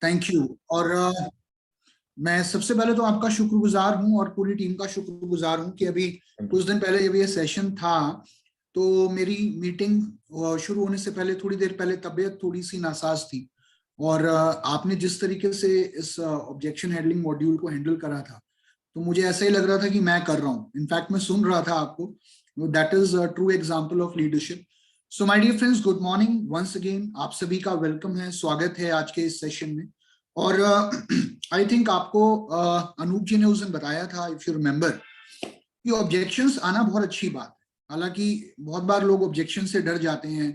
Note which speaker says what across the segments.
Speaker 1: Thank you. और मैं सबसे पहले तो आपका शुक्रगुजार हूं और पूरी टीम का शुक्रगुजार हूं कि अभी कुछ दिन पहले जब ये सेशन था तो मेरी मीटिंग शुरू होने से पहले थोड़ी देर पहले तबीयत थोड़ी सी नासाज थी। और आपने जिस तरीके से इस ऑब्जेक्शन हैंडलिंग मॉड्यूल को हैंडल करा था तो मुझे ऐसा ही लग रहा था कि मैं कर रहा हूँ। इनफैक्ट मैं सुन रहा था आपको। That is true example of leadership. So my dear friends, good morning once again. आप सभी का वेलकम है, स्वागत है आज के इस सेशन में। और आई थिंक आपको अनूप जी ने उस दिन बताया था, इफ यू रिमेम्बर, कि ऑब्जेक्शंस आना बहुत अच्छी बात है। हालांकि बहुत बार लोग ऑब्जेक्शन से डर जाते हैं,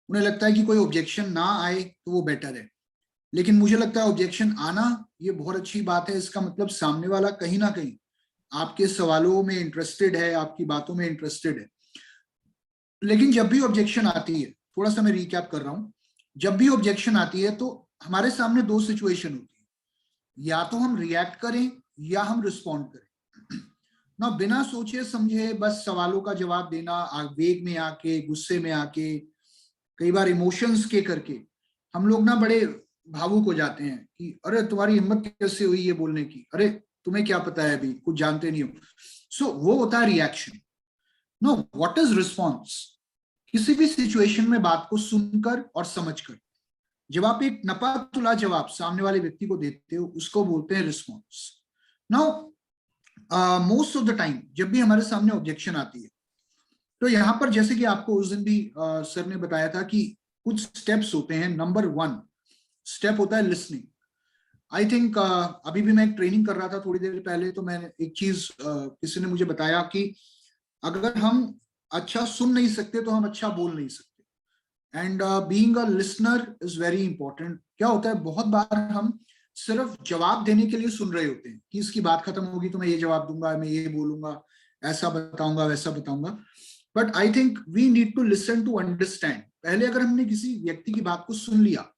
Speaker 1: उन्हें लगता है कि कोई ऑब्जेक्शन ना आए तो वो बेटर है। लेकिन मुझे लगता है ऑब्जेक्शन आना ये बहुत अच्छी बात है। इसका मतलब सामने वाला कहीं ना कहीं आपके सवालों में इंटरेस्टेड है, आपकी बातों में इंटरेस्टेड है। लेकिन जब भी ऑब्जेक्शन आती है, थोड़ा सा मैं रिकैप कर रहा हूं, जब भी ऑब्जेक्शन आती है तो हमारे सामने दो सिचुएशन होती है। या तो हम रिएक्ट करें या हम रिस्पॉन्ड करें ना, बिना सोचे समझे बस सवालों का जवाब देना, आवेग में आके, गुस्से में आके, कई बार इमोशंस के करके हम लोग ना बड़े भावुक हो जाते हैं कि अरे तुम्हारी हिम्मत कैसे हुई ये बोलने की, अरे तुम्हें क्या पता है, अभी कुछ जानते नहीं हो। सो वो होता है reaction. No, what is response? किसी भी सिचुएशन में बात को सुनकर और समझकर जब आप एक नपा तुला जवाब सामने वाले व्यक्ति को देते हो, उसको बोलते हैं response. Now most of the time जब भी हमारे सामने ऑब्जेक्शन आती है तो यहाँ पर, जैसे कि आपको उस दिन भी सर ने बताया था कि कुछ स्टेप्स होते हैं। नंबर 1 स्टेप होता है लिसनिंग। आई थिंक अभी भी मैं एक ट्रेनिंग कर रहा था थोड़ी देर पहले, तो मैंने एक चीज किसी ने मुझे बताया कि अगर हम अच्छा सुन नहीं सकते तो हम अच्छा बोल नहीं सकते। And being a listener is very important. क्या होता है, बहुत बार हम सिर्फ जवाब देने के लिए सुन रहे होते हैं कि इसकी बात खत्म होगी तो मैं ये जवाब दूंगा, मैं ये बोलूंगा, ऐसा बताऊंगा, वैसा बताऊंगा। But I think we need to listen to understand. पहले अगर हमने किसी व्यक्ति की बात को सुन लिया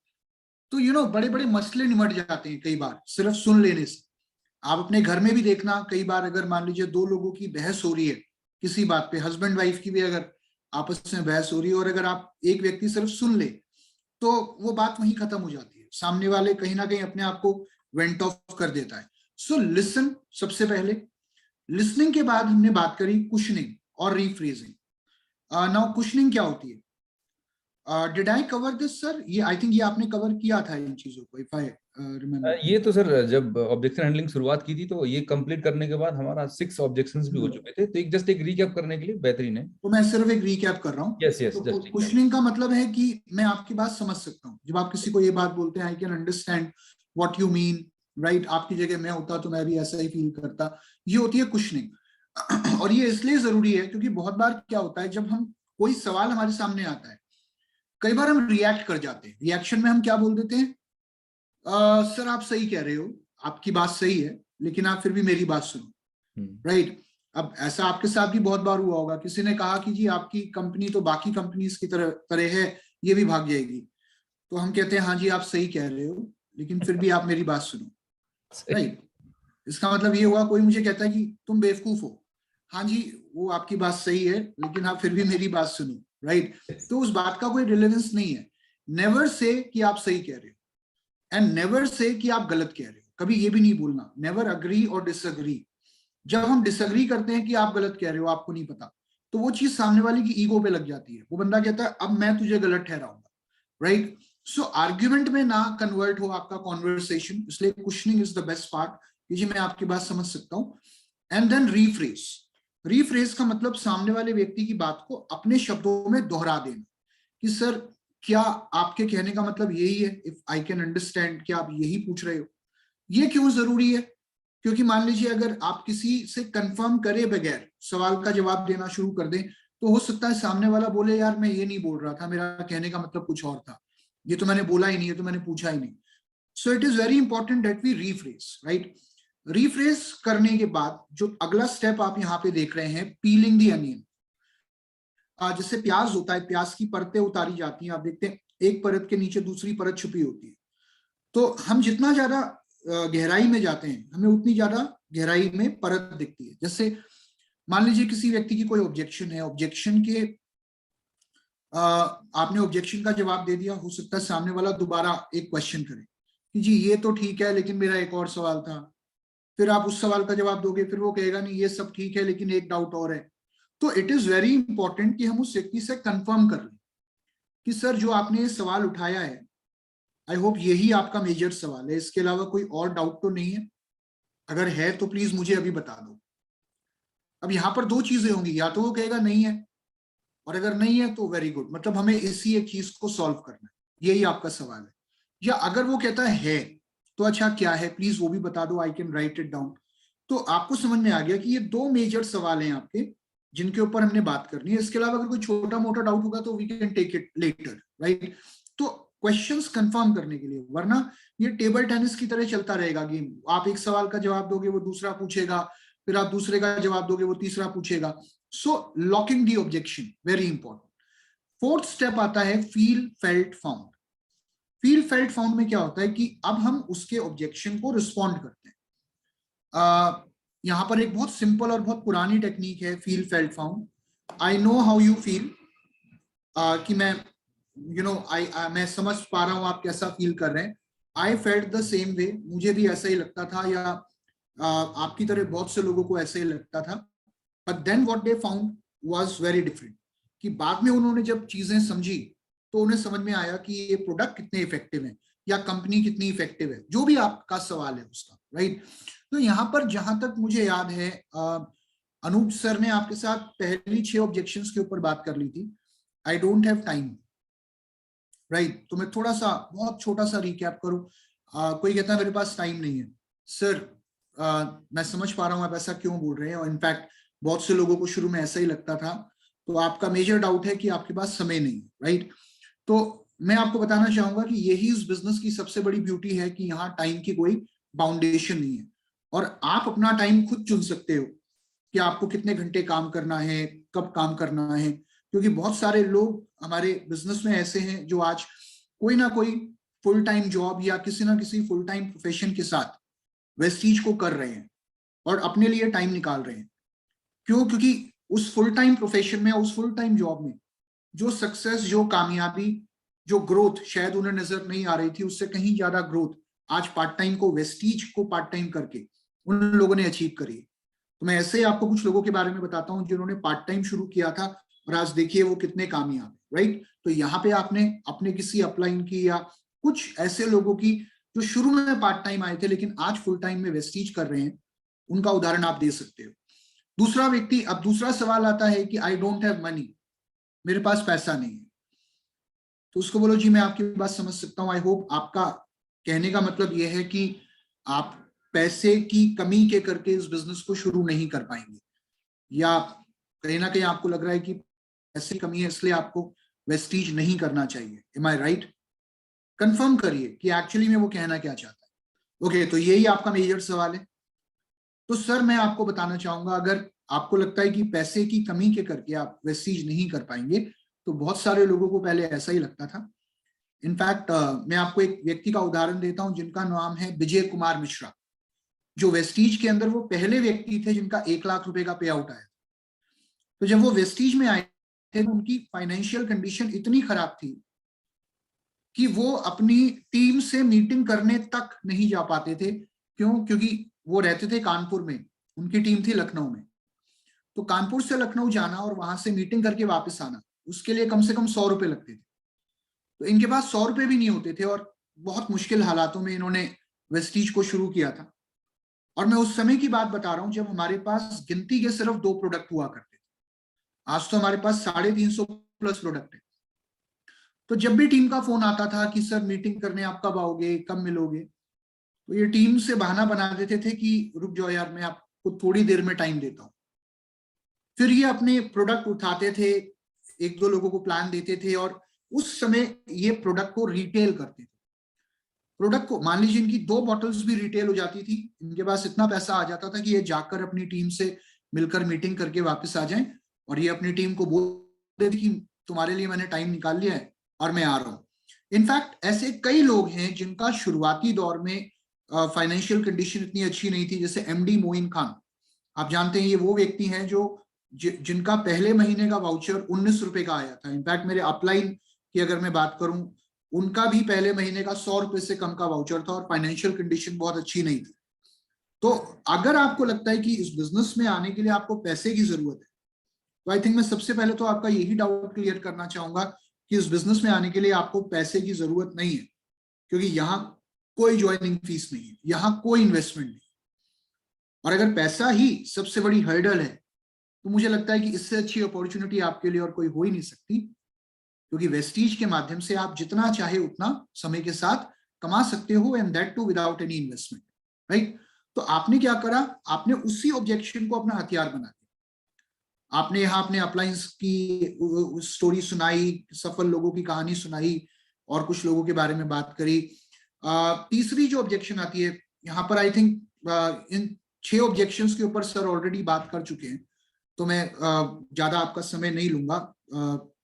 Speaker 1: तो बड़े बड़े मसले निमट जाते हैं कई बार सिर्फ सुन लेने से। आप अपने घर में भी देखना, कई बार अगर मान लीजिए दो लोगों की बहस हो रही है किसी बात पे, हस्बैंड वाइफ की भी अगर आपस में बहस हो रही है और अगर आप एक व्यक्ति सिर्फ सुन ले तो वो बात वहीं खत्म हो जाती है। सामने वाले कहीं ना कहीं अपने आप को वेंट ऑफ कर देता है। सो लिसन सबसे पहले। लिसनिंग के बाद हमने बात करी कुशनिंग और रीफ्रेजिंग। नाउ कुशनिंग क्या होती है? Did I cover this sir? ये आई थिंक ये आपने कवर किया था इन चीजों को, इफ आई रिमेम्बर।
Speaker 2: ये तो सर जब ऑब्जेक्शन हैंडलिंग शुरुआत की थी तो ये कंप्लीट करने के बाद हमारा 6 ऑब्जेक्शंस भी हो चुके थे, तो जस्ट एक रीकैप करने के लिए बेहतरीन है।
Speaker 1: तो मैं सिर्फ एक रिकैप कर रहा हूँ।
Speaker 2: यस यस,
Speaker 1: तो
Speaker 2: जस्ट रीकैप।
Speaker 1: क्वेश्चनिंग का मतलब है कि मैं आपकी बात समझ सकता हूँ। जब आप किसी को ये बात बोलते हैं, I can understand what you mean, right? आपकी जगह मैं होता तो मैं भी ऐसा ही फील करता। ये होती है क्वेश्चनिंग। और ये इसलिए जरूरी है क्योंकि बहुत बार क्या होता है, जब हम कोई सवाल हमारे सामने आता है, कई बार हम रिएक्ट कर जाते हैं। रिएक्शन में हम क्या बोल देते हैं? सर आप सही कह रहे हो, आपकी बात सही है, लेकिन आप फिर भी मेरी बात सुनो, राइट? अब ऐसा आपके साथ भी बहुत बार हुआ होगा, किसी ने कहा कि जी आपकी कंपनी तो बाकी कंपनीज की तरह तरह है, ये भी भाग जाएगी। तो हम कहते हैं हाँ जी आप सही कह रहे हो, लेकिन फिर भी आप मेरी बात सुनो, राइट? इसका मतलब ये हुआ, कोई मुझे कहता है कि तुम बेवकूफ हो, हाँ जी वो आपकी बात सही है लेकिन आप फिर भी मेरी बात सुनो, राइट? तो उस बात का कोई रिलेवेंस नहीं है। नेवर से कि आप सही कह रहे हो एंड नेवर से कि आप गलत कह रहे हो। कभी ये भी नहीं बोलना, नेवर अग्री और डिसअग्री। जब हम डिसअग्री करते हैं कि आप गलत कह रहे हो, आपको नहीं पता, तो वो चीज सामने वाले की ईगो पे लग जाती है। वो बंदा कहता है अब मैं तुझे गलत ठहराऊंगा, राइट? सो आर्ग्यूमेंट में ना कन्वर्ट हो आपका कॉन्वर्सेशन, इसलिए questioning is the best part कि जी मैं आपकी बात समझ सकता हूं। And then rephrase. रीफ्रेज का मतलब सामने वाले व्यक्ति की बात को अपने शब्दों में दोहरा देना कि सर क्या आपके कहने का मतलब यही है? इफ आई कैन अंडरस्टैंड, क्या आप यही पूछ रहे हो? ये क्यों जरूरी है? क्योंकि मान लीजिए अगर आप किसी से कंफर्म करे बगैर सवाल का जवाब देना शुरू कर दें तो हो सकता है सामने वाला बोले यार मैं ये नहीं बोल रहा था, मेरा कहने का मतलब कुछ और था, ये तो मैंने बोला ही नहीं, ये तो मैंने पूछा ही नहीं। So it is very important that we rephrase, right? Rephrase करने के बाद जो अगला स्टेप आप यहाँ पे देख रहे हैं, पीलिंग दी अनियन। जैसे प्याज होता है, प्याज की परतें उतारी जाती हैं, आप देखते हैं एक परत के नीचे दूसरी परत छुपी होती है। तो हम जितना ज्यादा गहराई में जाते हैं हमें उतनी ज्यादा गहराई में परत दिखती है। जैसे मान लीजिए किसी व्यक्ति की कोई ऑब्जेक्शन है, ऑब्जेक्शन के आपने ऑब्जेक्शन का जवाब दे दिया, हो सकता है सामने वाला दोबारा एक क्वेश्चन करे कि जी ये तो ठीक है लेकिन मेरा एक और सवाल था, फिर आप उस सवाल का जवाब दोगे, फिर वो कहेगा नहीं ये सब ठीक है लेकिन एक डाउट और है। तो इट इज वेरी इंपॉर्टेंट कि हम उस व्यक्ति से कंफर्म कर लें कि सर जो आपने ये सवाल उठाया है, आई होप यही आपका मेजर सवाल है, इसके अलावा कोई और डाउट तो नहीं है, अगर है तो प्लीज मुझे अभी बता दो। अब यहाँ पर दो चीजें होंगी, या तो वो कहेगा नहीं है, और अगर नहीं है तो वेरी गुड, मतलब हमें इसी एक चीज को सॉल्व करना है, यही आपका सवाल है। या अगर वो कहता है तो अच्छा क्या है प्लीज वो भी बता दो, I can write it down. तो आपको समझ में आ गया कि ये दो मेजर सवाल हैं आपके जिनके ऊपर हमने बात करनी है। इसके अलावा अगर कोई छोटा मोटा डाउट होगा तो we can take it later, right. तो क्वेश्चंस कंफर्म करने के लिए, वरना ये टेबल टेनिस की तरह चलता रहेगा गेम। आप एक सवाल का जवाब दोगे वो दूसरा पूछेगा, फिर आप दूसरे का जवाब दोगे वो तीसरा पूछेगा। So locking the objection very important. Fourth step आता है feel felt found. Feel felt found में क्या होता है कि अब हम उसके ऑब्जेक्शन को रिस्पॉन्ड करते हैं। यहां पर एक बहुत सिंपल और बहुत पुरानी टेक्निक है feel felt found. I know how you feel, कि मैं मैं समझ पा रहा हूं आप कैसा फील कर रहे हैं। I felt the same way, मुझे भी ऐसा ही लगता था, या आपकी तरह बहुत से लोगों को ऐसे ही लगता था। But then what they found was very different, कि बाद में उन्होंने जब चीजें समझी तो उन्हें समझ में आया कि ये प्रोडक्ट कितने इफेक्टिव है या कंपनी कितनी इफेक्टिव है, जो भी आपका सवाल है उसका, राइट। तो यहाँ पर जहां तक मुझे याद है अनूप सर ने आपके साथ पहली 6 ऑब्जेक्शंस के ऊपर बात कर ली थी। I don't have time, right. तो मैं थोड़ा सा बहुत छोटा सा रिकैप करूं। कोई कहता है मेरे पास टाइम नहीं है। सर मैं समझ पा रहा हूं आप ऐसा क्यों बोल रहे हैं, और इनफैक्ट बहुत से लोगों को शुरू में ऐसा ही लगता था। तो आपका मेजर डाउट है कि आपके पास समय नहीं है, राइट। तो मैं आपको बताना चाहूंगा कि यही इस बिजनेस की सबसे बड़ी ब्यूटी है कि यहाँ टाइम की कोई बाउंडेशन नहीं है, और आप अपना टाइम खुद चुन सकते हो कि आपको कितने घंटे काम करना है, कब काम करना है। क्योंकि बहुत सारे लोग हमारे बिजनेस में ऐसे हैं जो आज कोई ना कोई फुल टाइम जॉब या किसी ना किसी फुल टाइम प्रोफेशन के साथ वेस्टीज को कर रहे हैं और अपने लिए टाइम निकाल रहे हैं। क्यों? क्योंकि उस फुल टाइम प्रोफेशन में, उस फुल टाइम जॉब में जो सक्सेस, जो कामयाबी, जो ग्रोथ शायद उन्हें नजर नहीं आ रही थी, उससे कहीं ज्यादा ग्रोथ आज पार्ट टाइम को, वेस्टीज को पार्ट टाइम करके उन लोगों ने अचीव करी। तो मैं ऐसे ही आपको कुछ लोगों के बारे में बताता हूं जिन्होंने पार्ट टाइम शुरू किया था और आज देखिए वो कितने कामयाब है, राइट। तो यहाँ पे आपने अपने किसी अपलाइन की या कुछ ऐसे लोगों की जो शुरू में पार्ट टाइम आए थे लेकिन आज फुल टाइम में वेस्टीज कर रहे हैं, उनका उदाहरण आप दे सकते हो। दूसरा व्यक्ति, अब दूसरा सवाल आता है कि आई डोंट हैव मनी, मेरे पास पैसा नहीं है। तो उसको बोलो जी मैं आपकी बात समझ सकता हूँ, आई होप आपका कहने का मतलब यह है कि आप पैसे की कमी के करके इस बिजनेस को शुरू नहीं कर पाएंगे, या कहीं ना कहीं आपको लग रहा है कि पैसे की कमी है इसलिए आपको वेस्टीज नहीं करना चाहिए। एम आई राइट? कंफर्म करिए कि एक्चुअली में वो कहना क्या चाहता है। ओके, तो यही आपका मेजर सवाल है। तो सर मैं आपको बताना चाहूंगा, अगर आपको लगता है कि पैसे की कमी के करके आप वेस्टीज नहीं कर पाएंगे, तो बहुत सारे लोगों को पहले ऐसा ही लगता था। इनफैक्ट मैं आपको एक व्यक्ति का उदाहरण देता हूं जिनका नाम है विजय कुमार मिश्रा, जो वेस्टीज के अंदर वो पहले व्यक्ति थे जिनका 1 लाख रुपए का पे आउट आया। तो जब वो वेस्टीज में आए थे तो उनकी फाइनेंशियल कंडीशन इतनी खराब थी कि वो अपनी टीम से मीटिंग करने तक नहीं जा पाते थे। क्यों? क्योंकि वो रहते थे कानपुर में, उनकी टीम थी लखनऊ में। तो कानपुर से लखनऊ जाना और वहां से मीटिंग करके वापस आना, उसके लिए कम से कम 100 रुपए लगते थे। तो इनके पास 100 रुपए भी नहीं होते थे और बहुत मुश्किल हालातों में इन्होंने वेस्टीज को शुरू किया था। और मैं उस समय की बात बता रहा हूं जब हमारे पास गिनती के सिर्फ 2 प्रोडक्ट हुआ करते थे। आज तो हमारे पास 350 प्लस प्रोडक्ट है। तो जब भी टीम का फोन आता था कि सर मीटिंग करने आप कब आओगे, कब मिलोगे, तो ये टीम से बहाना बना देते थे कि रुक जाओ यार, मैं आपको थोड़ी देर में टाइम देता हूं। फिर ये अपने प्रोडक्ट उठाते थे, 1-2 लोगों को प्लान देते थे और उस समय ये प्रोडक्ट को रिटेल करते थे। प्रोडक्ट को, मान लीजिए इनकी 2 बॉटल्स भी रिटेल हो जाती थी, इनके पास इतना पैसा आ जाता था कि ये जाकर अपनी टीम से मिलकर मीटिंग करके वापस आ जाएं और ये अपनी टीम को बोल देते कि तुम्हारे लिए मैंने टाइम निकाल लिया है और मैं आ रहा हूं। इनफैक्ट ऐसे कई लोग हैं जिनका शुरुआती दौर में फाइनेंशियल कंडीशन इतनी अच्छी नहीं थी, जैसे एमडी मोइन खान। आप जानते हैं ये वो व्यक्ति हैं जो जिनका पहले महीने का वाउचर 19 रुपए का आया था। इनफैक्ट मेरे अपलाइन की अगर मैं बात करूं उनका भी पहले महीने का 100 रुपए से कम का वाउचर था और फाइनेंशियल कंडीशन बहुत अच्छी नहीं थी। तो अगर आपको लगता है कि इस बिजनेस में आने के लिए आपको पैसे की जरूरत है, तो आई थिंक मैं सबसे पहले तो आपका यही डाउट क्लियर करना चाहूंगा कि इस बिजनेस में आने के लिए आपको पैसे की जरूरत नहीं है, क्योंकि यहाँ कोई ज्वाइनिंग फीस नहीं है, यहाँ कोई इन्वेस्टमेंट नहीं। और अगर पैसा ही सबसे बड़ी हर्डल है, तो मुझे लगता है कि इससे अच्छी अपॉर्चुनिटी आपके लिए और कोई हो ही नहीं सकती, क्योंकि वेस्टीज के माध्यम से आप जितना चाहे उतना समय के साथ कमा सकते हो, and that too without any investment, right. तो आपने क्या करा, आपने उसी ऑब्जेक्शन को अपना हथियार बना दिया। आपने यहाँ अपने अप्लायंस की स्टोरी सुनाई, सफल लोगों की कहानी सुनाई और कुछ लोगों के बारे में बात करी। तीसरी जो ऑब्जेक्शन आती है यहाँ पर, आई थिंक इन 6 ऑब्जेक्शंस के ऊपर सर ऑलरेडी बात कर चुके हैं, तो मैं ज्यादा आपका समय नहीं लूंगा।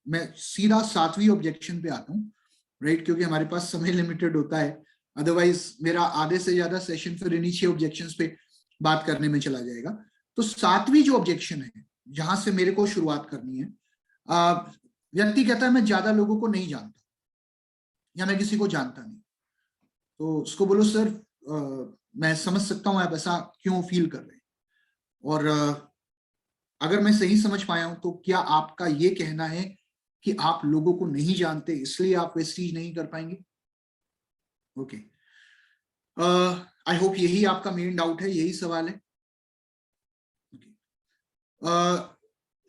Speaker 1: मैं सीधा 7वीं ऑब्जेक्शन पे आता हूँ, राइट, क्योंकि हमारे पास समय लिमिटेड होता है, अदरवाइज मेरा आधे से ज्यादा सेशन फिर इन्हीं 6 ऑब्जेक्शंस पे बात करने में चला जाएगा। तो 7वीं जो ऑब्जेक्शन है, जहां से मेरे को शुरुआत करनी है, व्यक्ति कहता है मैं ज्यादा लोगों को नहीं जानता या मैं किसी को जानता नहीं। तो उसको बोलो सर मैं समझ सकता हूं आप ऐसा क्यों फील कर रहे हैं, और अगर मैं सही समझ पाया हूं तो क्या आपका ये कहना है कि आप लोगों को नहीं जानते इसलिए आप वेस्टीज नहीं कर पाएंगे? ओके, आई होप यही आपका मेन डाउट है, यही सवाल है।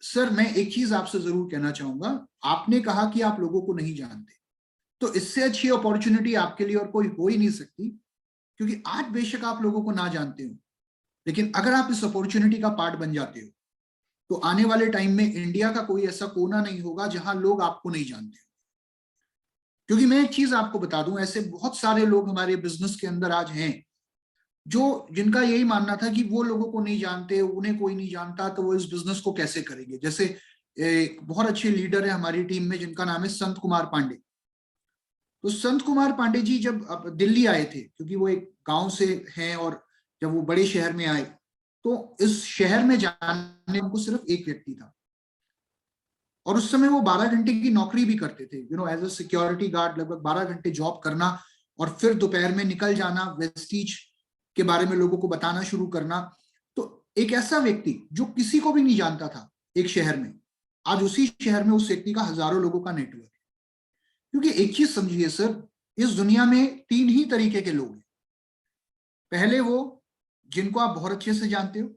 Speaker 1: सर मैं एक चीज आपसे जरूर कहना चाहूंगा, आपने कहा कि आप लोगों को नहीं जानते, तो इससे अच्छी अपॉर्चुनिटी आपके लिए और कोई हो ही नहीं सकती, क्योंकि आज बेशक आप लोगों को ना जानते हो, लेकिन अगर आप इस अपॉर्चुनिटी का पार्ट बन जाते हो, तो आने वाले टाइम में इंडिया का कोई ऐसा कोना नहीं होगा जहां लोग आपको नहीं जानते। क्योंकि मैं एक चीज आपको बता दूं, ऐसे बहुत सारे लोग हमारे बिजनेस के अंदर आज हैं जो जिनका यही मानना था कि वो लोगों को नहीं जानते, उन्हें कोई नहीं जानता, तो वो इस बिजनेस को कैसे करेंगे। जैसे एक बहुत अच्छे लीडर है हमारी टीम में जिनका नाम है संत कुमार पांडे। तो संत कुमार पांडे जी जब दिल्ली आए थे, क्योंकि वो एक गांव से हैं, और जब वो बड़े शहर में आए तो इस शहर में जाने उनको सिर्फ एक व्यक्ति था, और उस समय वो 12 घंटे की नौकरी भी करते थे, एज अ सिक्योरिटी गार्ड, लगभग 12 घंटे जॉब करना और फिर दोपहर में निकल जाना, वेस्टीज के बारे में लोगों को बताना शुरू करना। तो एक ऐसा व्यक्ति जो किसी को भी नहीं जानता था एक शहर में, आज उसी शहर में उस व्यक्ति का हजारों लोगों का नेटवर्क है। क्योंकि एक चीज समझिए सर, इस दुनिया में 3 ही तरीके के लोग हैं। पहले वो जिनको आप बहुत अच्छे से जानते हो,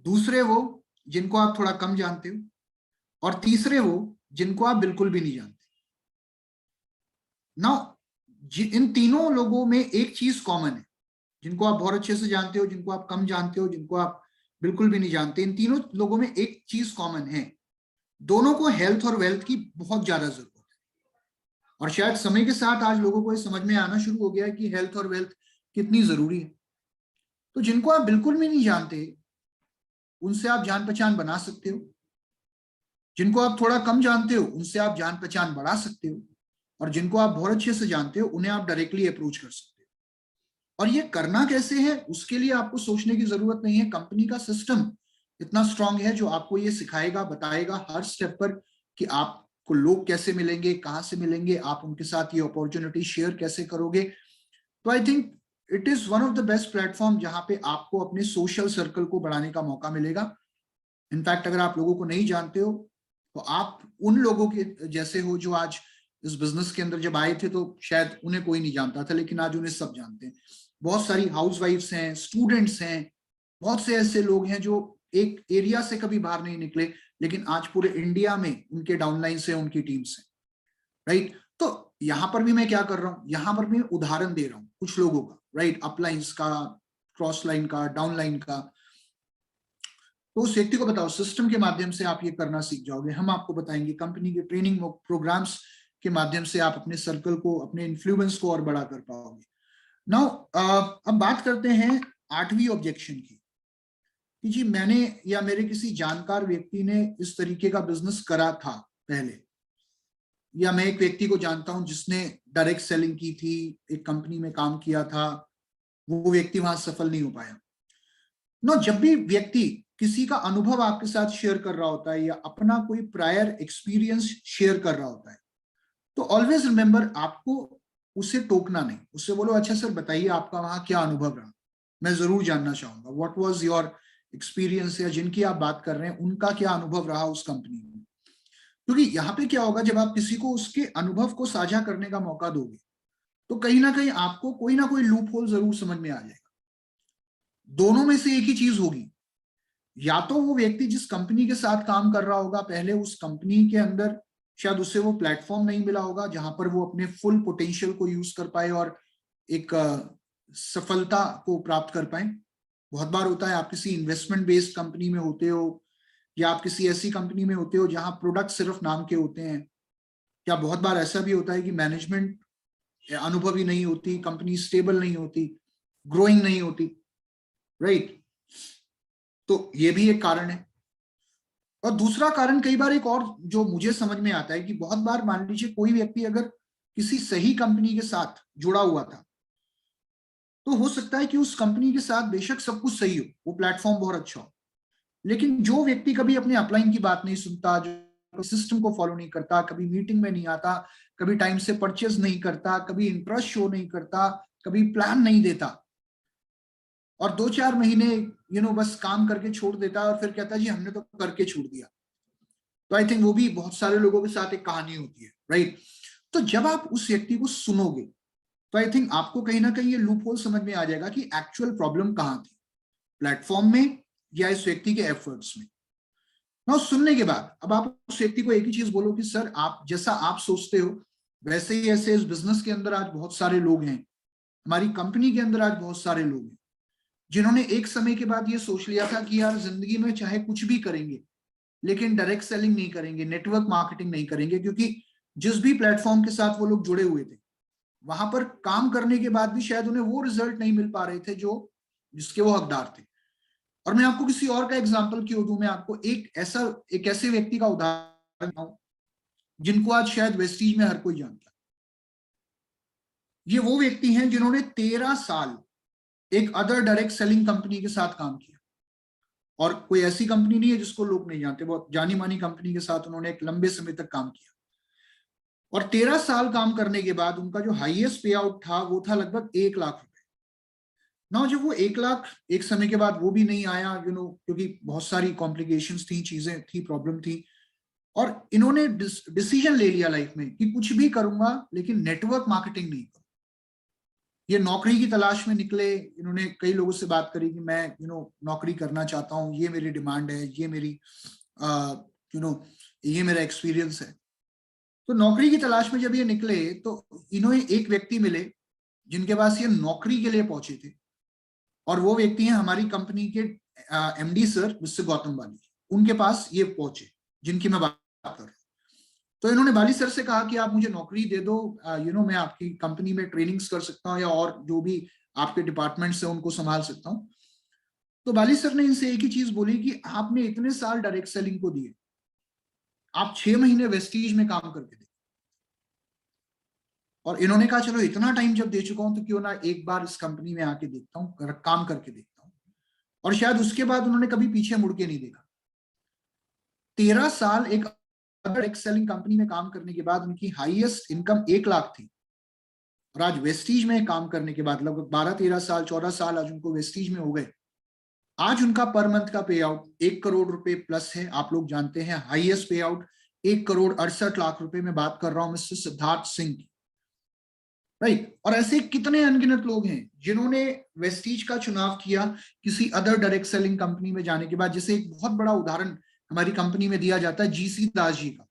Speaker 1: दूसरे वो जिनको आप थोड़ा कम जानते हो, और तीसरे वो जिनको आप बिल्कुल भी नहीं जानते। ना इन तीनों लोगों में एक चीज कॉमन है, जिनको आप बहुत अच्छे से जानते हो, जिनको आप कम जानते हो, जिनको आप बिल्कुल भी नहीं जानते, इन तीनों लोगों में एक चीज कॉमन है, दोनों को हेल्थ और वेल्थ की बहुत ज्यादा जरूरत है। और शायद समय के साथ आज लोगों को ये समझ में आना शुरू हो गया है कि हेल्थ और वेल्थ कितनी जरूरी है। तो जिनको आप बिल्कुल भी नहीं जानते, उनसे आप जान पहचान बना सकते हो, जिनको आप थोड़ा कम जानते हो उनसे आप जान पहचान बढ़ा सकते हो, और जिनको आप बहुत अच्छे से जानते हो उन्हें आप डायरेक्टली अप्रोच कर सकते हो। और ये करना कैसे है, उसके लिए आपको सोचने की जरूरत नहीं है। कंपनी का सिस्टम इतना स्ट्रांग है जो आपको ये सिखाएगा, बताएगा हर स्टेप पर कि आपको लोग कैसे मिलेंगे, कहाँ से मिलेंगे, आप उनके साथ ये अपॉर्चुनिटी शेयर कैसे करोगे। तो I think it is one of the best platform जहां पे आपको अपने सोशल सर्कल को बढ़ाने का मौका मिलेगा। इनफैक्ट अगर आप लोगों को नहीं जानते हो तो आप उन लोगों के जैसे हो जो आज इस बिजनेस के अंदर जब आए थे तो शायद उन्हें कोई नहीं जानता था, लेकिन आज उन्हें सब जानते हैं। बहुत सारी हाउसवाइफ्स हैं, स्टूडेंट्स हैं, बहुत से ऐसे लोग हैं जो एक एरिया से कभी बाहर नहीं निकले, लेकिन आज पूरे इंडिया में उनके डाउनलाइन से उनकी टीम्स हैं, राइट। तो यहाँ पर भी मैं क्या कर रहा हूँ, यहाँ पर मैं उदाहरण दे रहा हूँ कुछ लोगों का, राइट, अपलाइंस का, क्रॉस लाइन का, डाउनलाइन का। तो उस व्यक्ति को बताओ, सिस्टम के माध्यम से आप ये करना सीख जाओगे, हम आपको बताएंगे, कंपनी के ट्रेनिंग प्रोग्राम्स के माध्यम से आप अपने सर्कल को, अपने इन्फ्लुएंस को और बड़ा कर पाओगे। नाउ अब बात करते हैं 8वीं ऑब्जेक्शन की, कि जी मैंने या मेरे किसी जानकार व्यक्ति ने इस तरीके का बिजनेस करा था पहले, या मैं एक व्यक्ति को जानता हूं जिसने डायरेक्ट सेलिंग की थी, एक कंपनी में काम किया था, वो व्यक्ति वहां सफल नहीं हो पाया। नो, जब भी व्यक्ति किसी का अनुभव आपके साथ शेयर कर रहा होता है या अपना कोई प्रायर एक्सपीरियंस शेयर कर रहा होता है, तो ऑलवेज रिमेंबर, आपको उसे टोकना नहीं, उससे बोलो अच्छा सर बताइए आपका वहां क्या अनुभव रहा, मैं जरूर जानना चाहूंगा, व्हाट वाज योर एक्सपीरियंस, या जिनकी आप बात कर रहे हैं उनका क्या अनुभव रहा उस कंपनी में। क्योंकि यहाँ पे क्या होगा, जब आप किसी को उसके अनुभव को साझा करने का मौका दोगे तो कहीं ना कहीं आपको कोई ना कोई लूप होल जरूर समझ में आ जाएगा। दोनों में से एक ही चीज होगी, या तो वो व्यक्ति जिस कंपनी के साथ काम कर रहा होगा पहले उस कंपनी के अंदर शायद उसे वो प्लेटफॉर्म नहीं मिला होगा जहां पर वो अपने फुल पोटेंशियल को यूज कर पाए और एक सफलता को प्राप्त कर पाए। बहुत बार होता है आप किसी इन्वेस्टमेंट बेस्ड कंपनी में होते हो, या आप किसी ऐसी कंपनी में होते हो जहां प्रोडक्ट सिर्फ नाम के होते हैं, या बहुत बार ऐसा भी होता है कि मैनेजमेंट अनुभवी नहीं होती, कंपनी स्टेबल नहीं होती, ग्रोइंग नहीं होती, राइट। तो ये भी एक कारण है। और दूसरा कारण कई बार एक और जो मुझे समझ में आता है कि बहुत बार मान लीजिए कोई व्यक्ति अगर किसी सही कंपनी के साथ जुड़ा हुआ था तो हो सकता है कि उस कंपनी के साथ बेशक सब कुछ सही हो, वो प्लेटफॉर्म बहुत अच्छा हो, लेकिन जो व्यक्ति कभी अपने अपलाइन की बात नहीं सुनता, जो सिस्टम को फॉलो नहीं करता, कभी मीटिंग में नहीं आता, कभी टाइम से परचेज नहीं करता, कभी इंटरेस्ट शो नहीं करता, कभी प्लान नहीं देता, और 2-4 महीने बस काम करके छोड़ देता है और फिर कहता है जी हमने तो करके छोड़ दिया। तो आई थिंक वो भी बहुत सारे लोगों के साथ एक कहानी होती है, राइट। तो जब आप उस व्यक्ति को सुनोगे तो आई थिंक आपको कहीं ना कहीं ये लूप होल समझ में आ जाएगा कि एक्चुअल प्रॉब्लम कहाँ थी, प्लेटफॉर्म में या इस व्यक्ति के एफर्ट्स में। ना सुनने के बाद अब आप उस व्यक्ति को एक ही चीज बोलो कि सर आप जैसा आप सोचते हो वैसे ही ऐसे इस बिजनेस के अंदर आज बहुत सारे लोग हैं, हमारी कंपनी के अंदर आज बहुत सारे लोग हैं जिन्होंने एक समय के बाद ये सोच लिया था कि यार जिंदगी में चाहे कुछ भी करेंगे लेकिन डायरेक्ट सेलिंग नहीं करेंगे, नेटवर्क मार्केटिंग नहीं करेंगे, क्योंकि जिस भी प्लेटफॉर्म के साथ वो लोग जुड़े हुए थे वहां पर काम करने के बाद भी शायद उन्हें वो रिजल्ट नहीं मिल पा रहे थे जो जिसके वो हकदार थे। और मैं आपको किसी और का एग्जाम्पल क्यों दूं, मैं आपको एक ऐसे व्यक्ति का उदाहरण दूं जिनको आज शायद वेस्टीज में हर कोई जानता है। ये वो व्यक्ति हैं जिन्होंने 13 साल एक अदर डायरेक्ट सेलिंग कंपनी के साथ काम किया, और कोई ऐसी कंपनी नहीं है जिसको लोग नहीं जानते, बहुत जानी मानी कंपनी के साथ उन्होंने एक लंबे समय तक काम किया। और 13 साल काम करने के बाद उनका जो हाईएस्ट पे आउट था वो था लगभग 1 लाख रुपए। ना जब वो 1 लाख एक समय के बाद वो भी नहीं आया, क्योंकि बहुत सारी कॉम्प्लिकेशंस थी, चीजें थी, प्रॉब्लम थी, और इन्होंने डिसीजन ले लिया लाइफ में कि कुछ भी करूंगा लेकिन नेटवर्क मार्केटिंग नहीं करूंगा। ये नौकरी की तलाश में निकले, इन्होंने कई लोगों से बात करी कि मैं नौकरी करना चाहता हूँ, ये मेरी डिमांड है, ये मेरी ये मेरा एक्सपीरियंस है। तो नौकरी की तलाश में जब ये निकले तो इन्होंने एक व्यक्ति मिले जिनके पास ये नौकरी के लिए पहुंचे थे, और वो व्यक्ति हैं हमारी कंपनी के एमडी सर मिस्टर गौतम बाली, उनके पास ये पहुंचे जिनकी मैं बात कर रहा हूँ। तो इन्होंने बाली सर से कहा कि आप मुझे नौकरी दे दो, मैं आपकी कंपनी में ट्रेनिंग्स कर सकता हूँ या और जो भी आपके डिपार्टमेंट से उनको संभाल सकता हूँ। तो बाली सर ने इनसे एक ही चीज बोली कि आपने इतने साल डायरेक्ट सेलिंग को दिए, आप 6 महीने वेस्टीज में काम करके दे। और इन्होंने कहा चलो इतना टाइम जब दे चुका हूं तो क्यों ना एक बार इस कंपनी में आके देखता हूँ, काम करके देखता हूँ। और शायद उसके बाद उन्होंने कभी पीछे मुड़ के नहीं देखा। 13 साल एक डायरेक्ट सेलिंग कंपनी में काम करने के बाद उनकी हाईएस्ट इनकम 1 लाख थी, और आज वेस्टीज में काम करने के बाद लगभग 12-13 साल 14 साल आज उनको वेस्टीज में हो गए। आज उनका पर मंथ का पे आउट 1 करोड़ रुपए प्लस है। आप लोग जानते हैं हाईएस्ट पे आउट 1 करोड़ 68 लाख रुपए में बात कर रहा हूं मिस्टर सिद्धार्थ सिंह की, राइट। और ऐसे कितने अनगिनत लोग हैं जिन्होंने वेस्टीज का चुनाव किया किसी अदर डायरेक्ट सेलिंग कंपनी में जाने के बाद। जैसे एक बहुत बड़ा उदाहरण हमारी कंपनी में दिया जाता है जीसी दास जी का।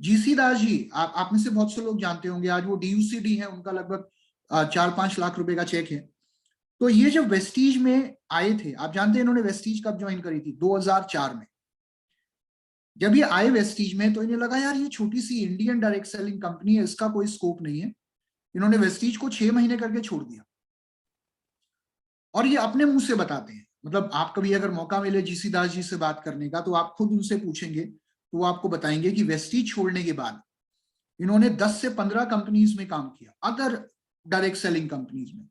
Speaker 1: जीसी दास जी आप में से बहुत से लोग जानते होंगे, आज वो डीयूसीडी है, उनका लगभग 4-5 लाख रुपए का चेक है। तो ये जब वेस्टीज में आए थे, आप जानते हैं इन्होंने वेस्टीज कब ज्वाइन करी थी? 2004 में। जब ये आए वेस्टीज में तो इन्हें लगा यार ये छोटी सी इंडियन डायरेक्ट सेलिंग कंपनी है, इसका कोई स्कोप नहीं है। इन्होंने वेस्टीज को 6 महीने करके छोड़ दिया, और ये अपने मुंह से बताते हैं। मतलब आप कभी अगर मौका मिले जीसी दास जी से बात करने का तो आप खुद उनसे पूछेंगे तो वो आपको बताएंगे कि वेस्टीज छोड़ने के बाद इन्होंने 10 से 15 कंपनीज में काम किया, अदर डायरेक्ट सेलिंग कंपनीज में।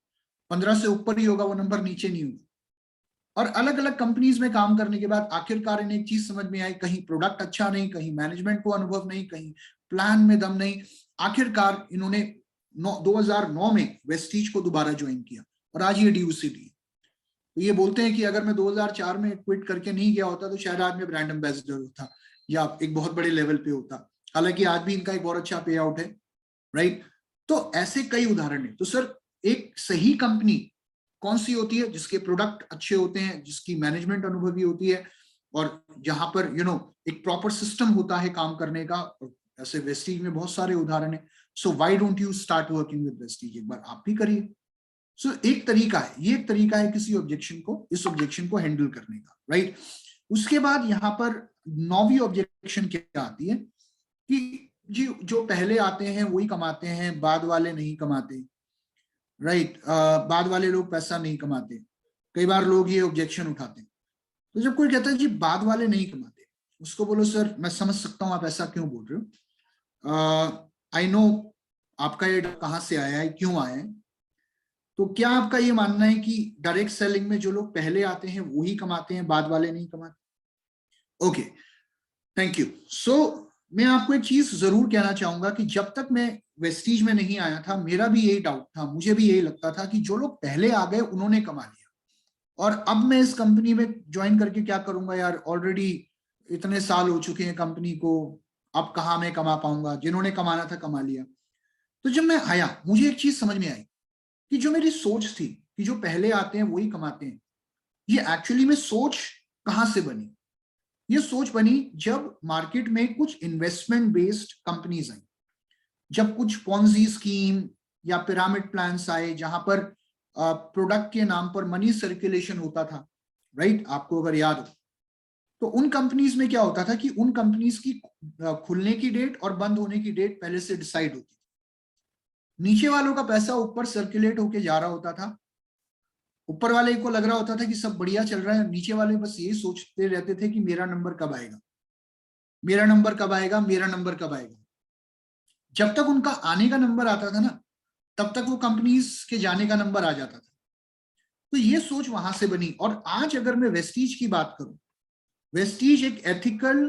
Speaker 1: 15 से ऊपर ही होगा वो नंबर, नीचे नहीं होगा। और अलग अलग कंपनीज में काम करने के बाद आखिरकार इन्हें एक चीज समझ में आई, कहीं प्रोडक्ट अच्छा नहीं, कहीं मैनेजमेंट को अनुभव नहीं, कहीं प्लान में दम नहीं। आखिरकार इन्होंने 2009 में वेस्टीज को दोबारा ज्वाइन किया और आज ये DUCD। तो ये बोलते हैं कि अगर मैं 2004 में क्विट करके नहीं गया होता तो शायद आज मैं ब्रांड एम्बेसडर होता या एक बहुत बड़े लेवल पे होता। हालांकि आज भी इनका एक बहुत अच्छा पे आउट है, राइट। तो ऐसे कई उदाहरण है। तो सर एक सही कंपनी कौन सी होती है? जिसके प्रोडक्ट अच्छे होते हैं, जिसकी मैनेजमेंट अनुभवी होती है, और जहां पर एक प्रॉपर सिस्टम होता है काम करने का। ऐसे वेस्टीज में बहुत सारे उदाहरण है। So why don't you start working with Vestige? एक बार आप भी करिए। सो एक तरीका है, ये एक तरीका है किसी इस ऑब्जेक्शन को हैंडल करने का, राइट। उसके बाद यहाँ पर 9वीं ऑब्जेक्शन क्या आती है कि जी जो पहले आते हैं वही कमाते हैं, बाद वाले नहीं कमाते, राइट। बाद वाले लोग पैसा नहीं कमाते। कई बार लोग ये ऑब्जेक्शन उठाते हैं। तो जब कोई कहता है जी बाद वाले नहीं कमाते, उसको बोलो सर मैं समझ सकता हूं आप ऐसा क्यों बोल रहे हो, आई नो आपका ये कहां से आया है, क्यों आया है। तो क्या आपका ये मानना है कि डायरेक्ट सेलिंग में जो लोग पहले आते हैं वो ही कमाते हैं, बाद वाले नहीं कमाते? Okay, thank you. सो मैं आपको एक चीज जरूर कहना चाहूंगा कि जब तक मैं वेस्टीज में नहीं आया था मेरा भी यही डाउट था, मुझे भी यही लगता था कि जो लोग पहले आ गए उन्होंने कमा लिया, और अब मैं इस कंपनी में ज्वाइन करके क्या करूंगा यार, ऑलरेडी इतने साल हो चुके हैं कंपनी को, अब कहाँ मैं कमा पाऊंगा, जिन्होंने कमाना था कमा लिया। तो जब मैं आया मुझे एक चीज समझ में आई कि जो मेरी सोच थी कि जो पहले आते हैं वही कमाते हैं, ये एक्चुअली में सोच कहां से बनी? ये सोच बनी जब मार्केट में कुछ इन्वेस्टमेंट बेस्ड कंपनीज आई, जब कुछ पॉन्जी स्कीम या पिरामिड प्लान्स आए जहां पर प्रोडक्ट के नाम पर मनी सर्कुलेशन होता था, राइट। आपको अगर याद हो तो उन कंपनीज में क्या होता था कि उन कंपनीज की खुलने की डेट और बंद होने की डेट पहले से डिसाइड होती थी। नीचे वालों का पैसा ऊपर सर्कुलेट होके जा रहा होता था, ऊपर वाले को लग रहा होता था कि सब बढ़िया चल रहा है, नीचे वाले बस यही सोचते रहते थे कि मेरा नंबर कब आएगा, मेरा नंबर कब आएगा, मेरा नंबर कब आएगा। जब तक उनका आने का नंबर आता था ना तब तक वो कंपनीज के जाने का नंबर आ जाता था। तो ये सोच वहां से बनी। और आज अगर मैं वेस्टीज की बात करूं, वेस्टीज एक ethical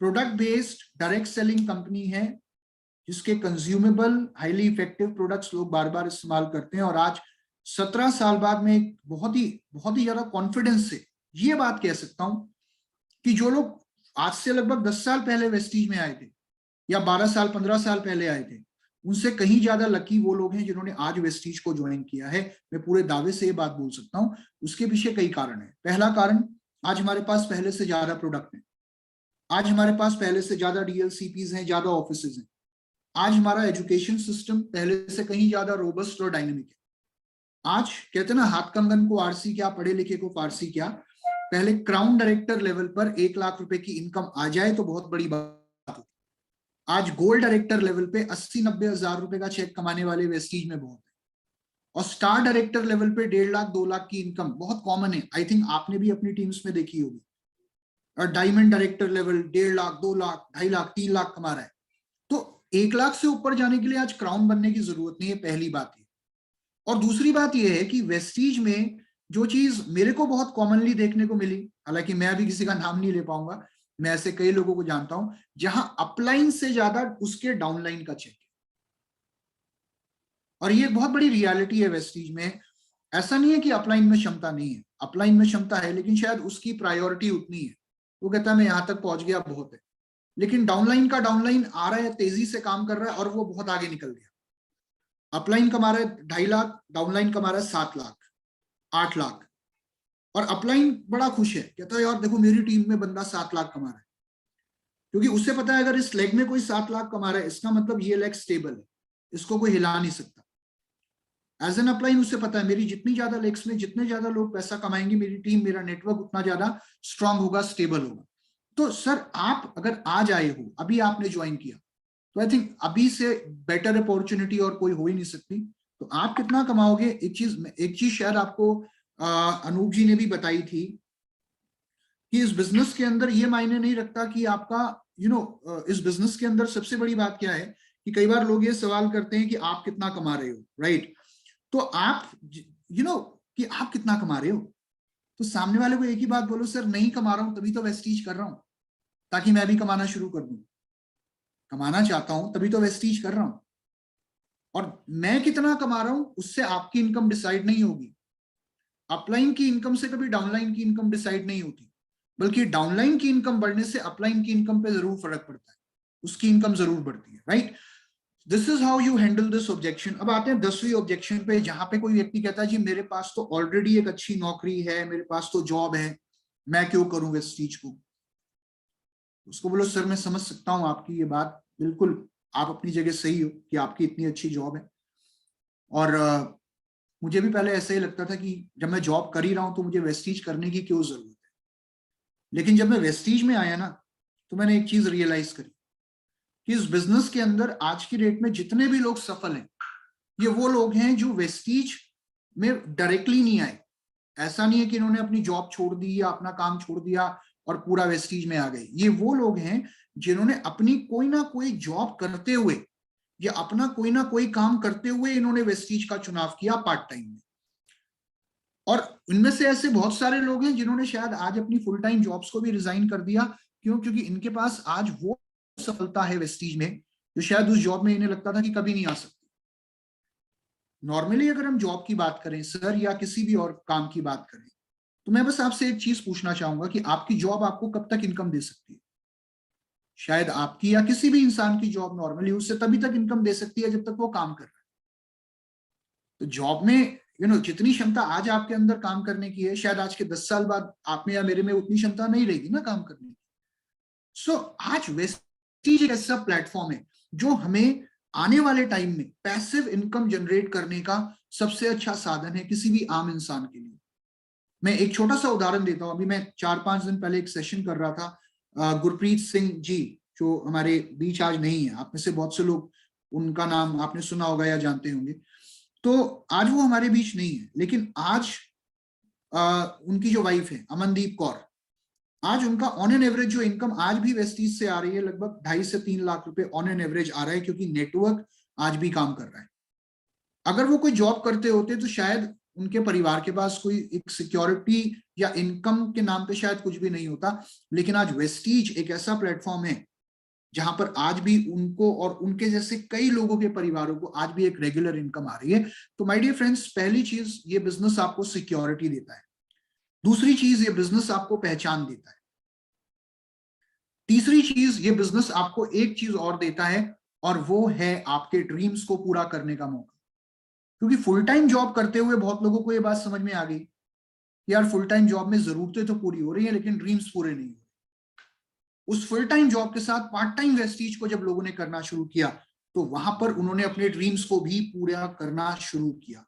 Speaker 1: product based direct selling company है जिसके कंज्यूमेबल हाईली इफेक्टिव प्रोडक्ट्स लोग बार बार इस्तेमाल करते हैं। और आज 17 साल बाद में एक बहुत ही ज्यादा कॉन्फिडेंस से ये बात कह सकता हूं कि जो लोग आज से लगभग 10 साल पहले वेस्टीज में आए थे या 12 साल 15 साल पहले आए थे, उनसे कहीं ज्यादा लकी वो लोग हैं जिन्होंने आज वेस्टीज को ज्वाइन किया है। मैं पूरे दावे से ये बात बोल सकता हूं। उसके पीछे कई कारण है। पहला कारण, आज हमारे पास पहले से ज्यादा प्रोडक्ट है, आज हमारे पास पहले से ज्यादा DLCPs हैं, ज्यादा ऑफिसेज हैं, आज हमारा एजुकेशन सिस्टम पहले से कहीं ज्यादा रोबस्ट और डायनेमिक है। आज कहते हैं ना हाथ कंगन को आरसी क्या, पढ़े लिखे को फारसी क्या। पहले क्राउन डायरेक्टर लेवल पर 1 लाख रुपए की इनकम आ जाए तो बहुत बड़ी बात होती। आज गोल्ड डायरेक्टर लेवल पे 80-90 हजार रुपए का चेक कमाने वाले वेस्टीज में बहुत है। और स्टार डायरेक्टर लेवल पे 1.5 लाख 2 लाख की इनकम बहुत कॉमन है। आई थिंक आपने भी अपनी टीम्स में देखी होगी। और diamond director level 1.5 lakh 2 lakh 2.5 lakh 3 lakh कमा रहा है। तो 1 लाख से ऊपर जाने के लिए आज क्राउन बनने की जरूरत नहीं है, पहली बात ये। और दूसरी बात यह है कि वेस्टीज में जो चीज मेरे को बहुत कॉमनली देखने को मिली, हालांकि मैं अभी किसी का नाम नहीं ले पाऊंगा, मैं ऐसे कई लोगों को जानता हूं जहां अपलाइन से ज्यादा उसके डाउनलाइन का चेक है। और ये एक बहुत बड़ी रियलिटी है वेस्टीज में। ऐसा नहीं है कि अपलाइन में क्षमता नहीं है, अपलाइन में क्षमता है, लेकिन शायद उसकी प्रायोरिटी उतनी है, वो कहता है मैं यहां तक पहुंच गया बहुत है। लेकिन डाउनलाइन का डाउनलाइन आ रहा है, तेजी से काम कर रहा है और वो बहुत आगे निकल गया। अपलाइन कमा रहा है 2.5 लाख, डाउनलाइन कमा रहा है 7 लाख 8 लाख। और अपलाइन बड़ा खुश है, कहता है यार देखो मेरी टीम में बंदा 7 लाख कमा रहा है, क्योंकि उसे पता है अगर इस लेग में कोई 7 लाख कमा रहा है इसका मतलब ये लेग स्टेबल है, इसको कोई हिला नहीं सकता। एज एन अपलाइन उसे पता है मेरी जितनी ज्यादा लेग्स में जितने ज्यादा लोग पैसा कमाएंगे, मेरी टीम मेरा नेटवर्क उतना ज्यादा स्ट्रांग होगा, स्टेबल होगा। तो सर आप अगर आज आए हो, अभी आपने ज्वाइन किया, तो आई थिंक अभी से बेटर अपॉर्चुनिटी और कोई हो ही नहीं सकती। तो आप कितना कमाओगे, एक चीज शायद आपको अनूप जी ने भी बताई थी कि इस बिजनेस के अंदर ये मायने नहीं रखता कि आपका इस बिजनेस के अंदर सबसे बड़ी बात क्या है कि कई बार लोग ये सवाल करते हैं कि आप कितना कमा रहे हो, राइट। तो आप कि आप कितना कमा रहे हो, तो सामने वाले को एक ही बात बोलो, सर नहीं कमा रहा हूं तभी तो वेस्टीज कर रहा हूं, ताकि मैं भी कमाना शुरू कर दूं। कमाना चाहता हूं तभी तो वेस्टीज कर रहा हूं। और मैं कितना कमा रहा हूं उससे आपकी इनकम डिसाइड नहीं होगी। अपलाइन की इनकम से कभी डाउनलाइन की इनकम डिसाइड नहीं होती, बल्कि डाउनलाइन की इनकम बढ़ने से अपलाइन की इनकम पे जरूर फर्क पड़ता है, उसकी इनकम जरूर बढ़ती है, right. This is how you handle this objection. अब आते हैं 10वीं ऑब्जेक्शन पे, जहां पे कोई व्यक्ति कहता है जी मेरे पास तो ऑलरेडी एक अच्छी नौकरी है, मेरे पास तो जॉब है, मैं क्यों करूं वेस्टीज को। उसको बोलो सर मैं समझ सकता हूं आपकी ये बात, बिल्कुल आप अपनी जगह सही हो कि आपकी इतनी अच्छी जॉब है, और मुझे भी पहले ऐसा ही लगता था कि जब मैं जॉब कर ही रहा हूं तो मुझे वेस्टीज करने की क्यों जरूरत है। लेकिन जब मैं वेस्टीज में आया ना, तो मैंने एक चीज रियलाइज करी कि इस बिजनेस के अंदर आज की डेट में जितने भी लोग सफल हैं, ये वो लोग हैं जो वेस्टीज में डायरेक्टली नहीं आए। ऐसा नहीं है कि इन्होंने अपनी जॉब छोड़ दी या अपना काम छोड़ दिया और पूरा वेस्टीज में आ गए। ये वो लोग हैं जिन्होंने अपनी कोई ना कोई जॉब करते हुए या अपना कोई ना कोई काम करते हुए इन्होंने वेस्टीज का चुनाव किया पार्ट टाइम में। और इनमें से ऐसे बहुत सारे लोग हैं जिन्होंने शायद आज अपनी फुल टाइम जॉब्स को भी रिजाइन कर दिया। क्यों? क्योंकि इनके पास आज वो सफलता है वेस्टीज में जो शायद उस जॉब में इन्हें लगता था कि कभी नहीं आ सकती। नॉर्मली अगर हम जॉब की बात करें सर, या किसी भी और काम की बात करें, तो मैं बस आपसे एक चीज पूछना चाहूंगा कि आपकी जॉब आपको कब तक इनकम दे सकती है। शायद आपकी या किसी भी इंसान की जॉब नॉर्मली उससे तभी तक इनकम दे सकती है जब तक वो काम कर रहा है। तो जॉब में जितनी क्षमता आज आपके अंदर काम करने की है, शायद आज के 10 साल बाद आप में या मेरे में उतनी क्षमता नहीं रहेगी ना काम करने की। सो आज वेस्टीज एक ऐसा प्लेटफॉर्म है जो हमें आने वाले टाइम में पैसिव इनकम जनरेट करने का सबसे अच्छा साधन है किसी भी आम इंसान के लिए। मैं एक छोटा सा उदाहरण देता हूं। अभी मैं 4-5 दिन पहले एक सेशन कर रहा था। गुरप्रीत सिंह जी जो हमारे बीच आज नहीं है, आप में से बहुत से लोग उनका नाम आपने सुना होगा या जानते होंगे, तो आज वो हमारे बीच नहीं है। लेकिन आज उनकी जो वाइफ है अमनदीप कौर, आज उनका ऑन एन एवरेज जो इनकम आज भी वेस्टीज से आ रही है, लगभग 2.5 से 3 लाख रुपए ऑन एन एवरेज आ रहा है, क्योंकि नेटवर्क आज भी काम कर रहा है। अगर वो कोई जॉब करते होते तो शायद उनके परिवार के पास कोई एक सिक्योरिटी या इनकम के नाम पे शायद कुछ भी नहीं होता। लेकिन आज वेस्टीज एक ऐसा प्लेटफॉर्म है जहां पर आज भी उनको और उनके जैसे कई लोगों के परिवारों को आज भी एक रेगुलर इनकम आ रही है। तो माय डियर फ्रेंड्स, पहली चीज ये बिजनेस आपको सिक्योरिटी देता है। दूसरी चीज ये बिजनेस आपको पहचान देता है। तीसरी चीज ये बिजनेस आपको एक चीज और देता है, और वो है आपके ड्रीम्स को पूरा करने का मौका। क्योंकि फुल टाइम जॉब करते हुए बहुत लोगों को ये बात समझ में आ गई, यार फुल टाइम जॉब में जरूरतें तो पूरी हो रही हैं लेकिन ड्रीम्स पूरे नहीं हो रहे। उस फुल टाइम जॉब के साथ पार्ट टाइम वेस्टीज को जब लोगों ने करना शुरू किया, तो वहां पर उन्होंने अपने ड्रीम्स को भी पूरा करना शुरू किया।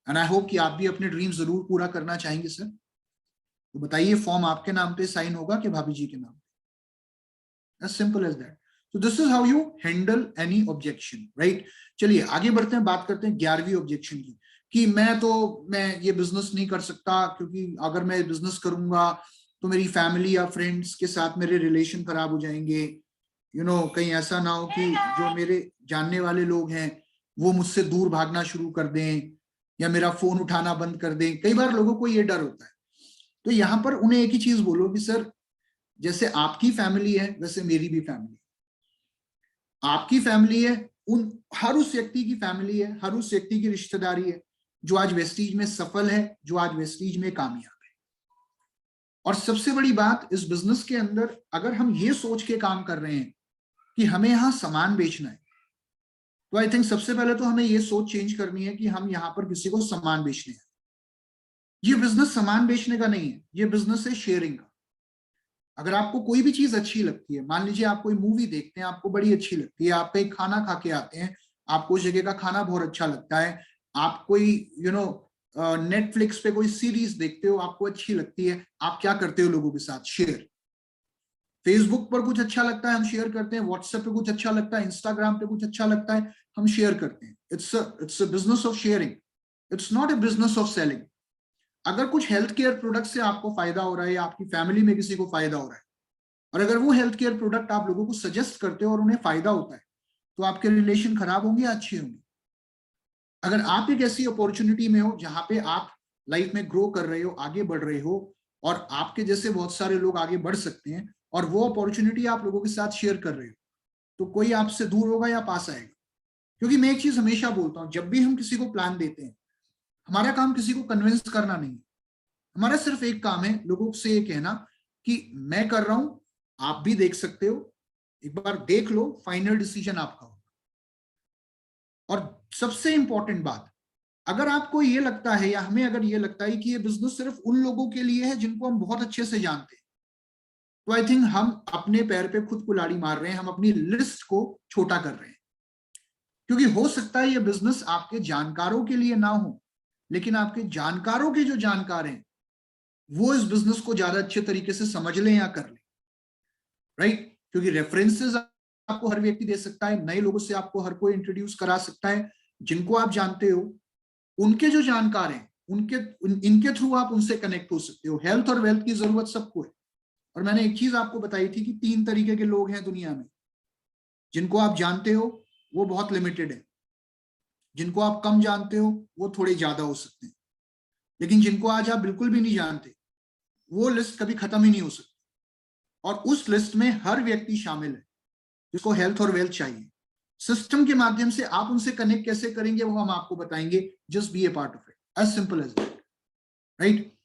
Speaker 1: एंड आई होप कि आप भी अपने ड्रीम्स जरूर पूरा करना चाहेंगे सर। तो बताइए, फॉर्म आपके नाम पे साइन होगा कि भाभी जी के नाम पे? As simple as that. तो this is how you handle any objection, right. चलिए आगे बढ़ते हैं, बात करते हैं 11वीं ऑब्जेक्शन की, कि मैं ये बिजनेस नहीं कर सकता, क्योंकि अगर मैं बिजनेस करूंगा तो मेरी फैमिली या फ्रेंड्स के साथ मेरे रिलेशन खराब हो जाएंगे। कहीं ऐसा ना हो कि जो मेरे जानने वाले लोग हैं वो मुझसे दूर भागना शुरू कर दें या मेरा फोन उठाना बंद कर दें। कई बार लोगों को ये डर होता है। तो यहाँ पर उन्हें एक ही चीज बोलो कि सर, जैसे आपकी फैमिली है वैसे मेरी भी फैमिली है। आपकी फैमिली है, हर उस व्यक्ति की फैमिली है, हर उस व्यक्ति की रिश्तेदारी है जो आज वेस्टीज में सफल है, जो आज वेस्टीज में कामयाब है। और सबसे बड़ी बात इस बिजनेस के अंदर, अगर हम ये सोच के काम कर रहे हैं कि हमें यहाँ सामान बेचना है, तो आई थिंक सबसे पहले तो हमें ये सोच चेंज करनी है कि हम यहाँ पर किसी को सामान बेचने हैं। ये बिजनेस सामान बेचने का नहीं है, ये बिजनेस है शेयरिंग का। अगर आपको कोई भी चीज अच्छी लगती है, मान लीजिए आप कोई मूवी देखते हैं, आपको बड़ी अच्छी लगती है, आप कहीं खाना खा के आते हैं, आपको उस जगह का खाना बहुत अच्छा लगता है, आप कोई नेटफ्लिक्स पे कोई सीरीज देखते हो, आपको अच्छी लगती है, आप क्या करते हो लोगों के साथ? शेयर। फेसबुक पर कुछ अच्छा लगता है हम शेयर करते हैं, व्हाट्सएप पे कुछ अच्छा लगता है, इंस्टाग्राम पे कुछ अच्छा लगता है, हम शेयर करते हैं। It's a business of sharing, it's not a business of selling. अगर कुछ हेल्थ केयर प्रोडक्ट से आपको फायदा हो रहा है या आपकी फैमिली में किसी को फायदा हो रहा है, और अगर वो हेल्थ केयर प्रोडक्ट आप लोगों को सजेस्ट करते हो और उन्हें फायदा होता है, तो आपके रिलेशन खराब होंगे या अच्छे होंगे? अगर आप एक ऐसी अपॉर्चुनिटी में हो जहां पे आप लाइफ में ग्रो कर रहे हो, आगे बढ़ रहे हो, और आपके जैसे बहुत सारे लोग आगे बढ़ सकते हैं, और वो अपॉर्चुनिटी आप लोगों के साथ शेयर कर रहे हो, तो कोई आपसे दूर होगा या पास आएगा। क्योंकि मैं एक चीज हमेशा बोलता हूं, जब भी हम किसी को प्लान देते हैं, हमारा काम किसी को कन्विंस करना नहीं है, हमारा सिर्फ एक काम है, लोगों से ये कहना कि मैं कर रहा हूं, आप भी देख सकते हो, एक बार देख लो, फाइनल डिसीजन आपका होगा। और सबसे इंपॉर्टेंट बात, अगर आपको ये लगता है या हमें अगर ये लगता है कि ये बिजनेस सिर्फ उन लोगों के लिए है जिनको हम बहुत अच्छे से जानते हैं, तो आई थिंक हम अपने पैर पे खुद कुल्हाड़ी मार रहे हैं, हम अपनी लिस्ट को छोटा कर रहे हैं। क्योंकि हो सकता है ये बिजनेस आपके जानकारों के लिए ना हो, लेकिन आपके जानकारों के जो जानकार हैं वो इस बिजनेस को ज्यादा अच्छे तरीके से समझ लें या कर लें, राइट? क्योंकि रेफरेंसेस आपको हर व्यक्ति दे सकता है, नए लोगों से आपको हर कोई इंट्रोड्यूस करा सकता है, जिनको आप जानते हो उनके जो जानकार हैं इनके थ्रू आप उनसे कनेक्ट हो सकते हो। हेल्थ और वेल्थ की जरूरत सबको है, और मैंने एक चीज आपको बताई थी कि 3 तरीके के लोग हैं दुनिया में। जिनको आप जानते हो वो बहुत लिमिटेड है, जिनको आप कम जानते हो वो थोड़े ज्यादा हो सकते हैं, लेकिन जिनको आज आप बिल्कुल भी नहीं जानते, वो लिस्ट कभी खत्म ही नहीं हो सकती। और उस लिस्ट में हर व्यक्ति शामिल है जिसको हेल्थ और वेल्थ चाहिए। सिस्टम के माध्यम से आप उनसे कनेक्ट कैसे करेंगे वो हम आपको बताएंगे। Just be a part of it, as simple as that, right?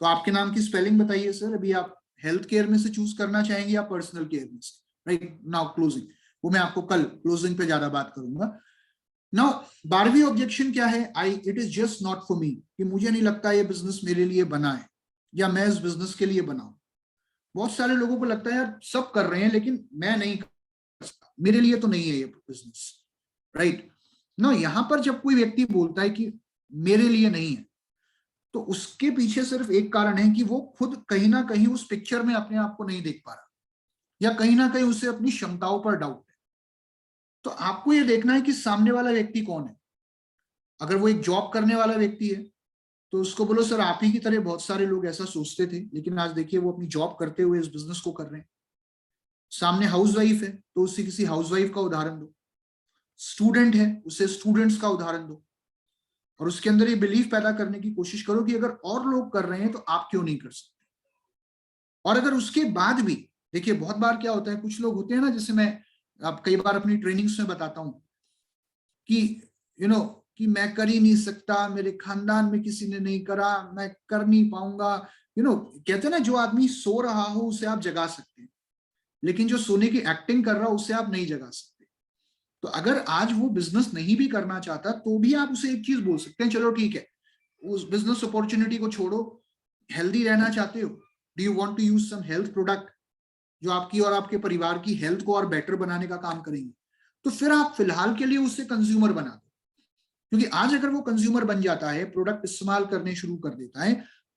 Speaker 1: तो आपके नाम की स्पेलिंग बताइए सर, अभी आप हेल्थ केयर में से चूज करना चाहेंगे या पर्सनल केयर में से? राइट नाउ क्लोजिंग, वो मैं आपको कल क्लोजिंग पे ज्यादा बात करूंगा। नाउ 12वीं ऑब्जेक्शन क्या है? It is just not for me, कि मुझे नहीं लगता ये बिजनेस मेरे लिए बना है, या मैं इस बिजनेस के लिए बना हूं। बहुत सारे लोगों को लगता है यार सब कर रहे हैं लेकिन मैं नहीं कर सकता, मेरे लिए तो नहीं है ये बिजनेस, राइट? ना, यहां पर जब कोई व्यक्ति बोलता है कि मेरे लिए नहीं है, तो उसके पीछे सिर्फ एक कारण है कि वो खुद कहीं ना कहीं उस पिक्चर में अपने आप को नहीं देख पा रहा, या कहीं ना कहीं उसे अपनी क्षमताओं पर डाउट है। तो आपको ये देखना है कि सामने वाला व्यक्ति कौन है। अगर वो एक जॉब करने वाला व्यक्ति है तो उसको बोलो सर आप ही की तरह बहुत सारे लोग ऐसा सोचते थे, लेकिन आज देखिए वो अपनी जॉब करते हुए इस बिजनेस को कर रहे हैं। सामने हाउसवाइफ है तो उसे किसी हाउसवाइफ का उदाहरण दो, स्टूडेंट है उसे स्टूडेंट्स का उदाहरण दो, और उसके अंदर ये बिलीफ पैदा करने की कोशिश करो कि अगर और लोग कर रहे हैं तो आप क्यों नहीं कर सकते। और अगर उसके बाद भी, देखिए बहुत बार क्या होता है, कुछ लोग होते हैं ना, जैसे मैं अब कई बार अपनी ट्रेनिंग्स में बताता हूं कि कि मैं कर ही नहीं सकता, मेरे खानदान में किसी ने नहीं करा, मैं कर नहीं पाऊंगा। कहते हैं ना, जो आदमी सो रहा हो उसे आप जगा सकते हैं, लेकिन जो सोने की एक्टिंग कर रहा हो उसे आप नहीं जगा सकते। तो अगर आज वो बिजनेस नहीं भी करना चाहता तो भी आप उसे एक चीज बोल सकते हैं, चलो ठीक है, उस बिजनेस अपॉर्चुनिटी को छोड़ो, हेल्दी रहना चाहते हो, do you want to use some health product जो आपकी और आपके परिवार की हेल्थ को और बेटर बनाने का काम करेंगे, तो फिर आप फिलहाल के लिए उसे कंज्यूमर बना दो। क्योंकि आज अगर वो कंज्यूमर बन जाता है, प्रोडक्ट इस्तेमाल करने शुरू कर देता है,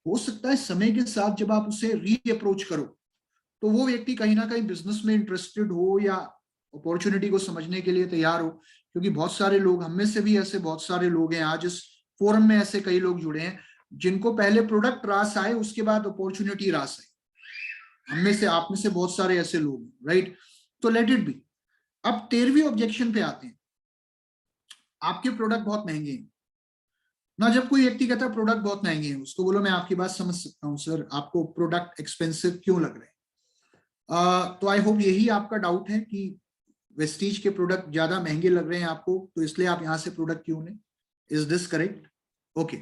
Speaker 1: हो सकता है समय के साथ जब आप उसे री अप्रोच करो तो वो व्यक्ति कहीं ना कहीं बिजनेस में इंटरेस्टेड हो या अपॉर्चुनिटी को समझने के लिए तैयार हो। क्योंकि बहुत सारे लोग, हम में से भी ऐसे बहुत सारे लोग हैं, आज इस फोरम में ऐसे कई लोग जुड़े हैं जिनको पहले प्रोडक्ट रास आए, उसके बाद अपॉर्चुनिटी रास आई। हम में से, आप में से बहुत सारे ऐसे लोग, राइट? तो लेट इट बी। अब 13वीं ऑब्जेक्शन पे आते हैं, आपके प्रोडक्ट बहुत महंगे हैं ना। जब कोई व्यक्ति कहता है प्रोडक्ट बहुत महंगे हैं, उसको बोलो मैं आपकी बात समझ सकता हूँ सर, आपको प्रोडक्ट एक्सपेंसिव क्यों लग रहे हैं? तो आई होप यही आपका डाउट है कि वेस्टीज के प्रोडक्ट ज्यादा महंगे लग रहे हैं आपको, तो इसलिए आप यहाँ से प्रोडक्ट क्यों लें। Is this correct? ओके।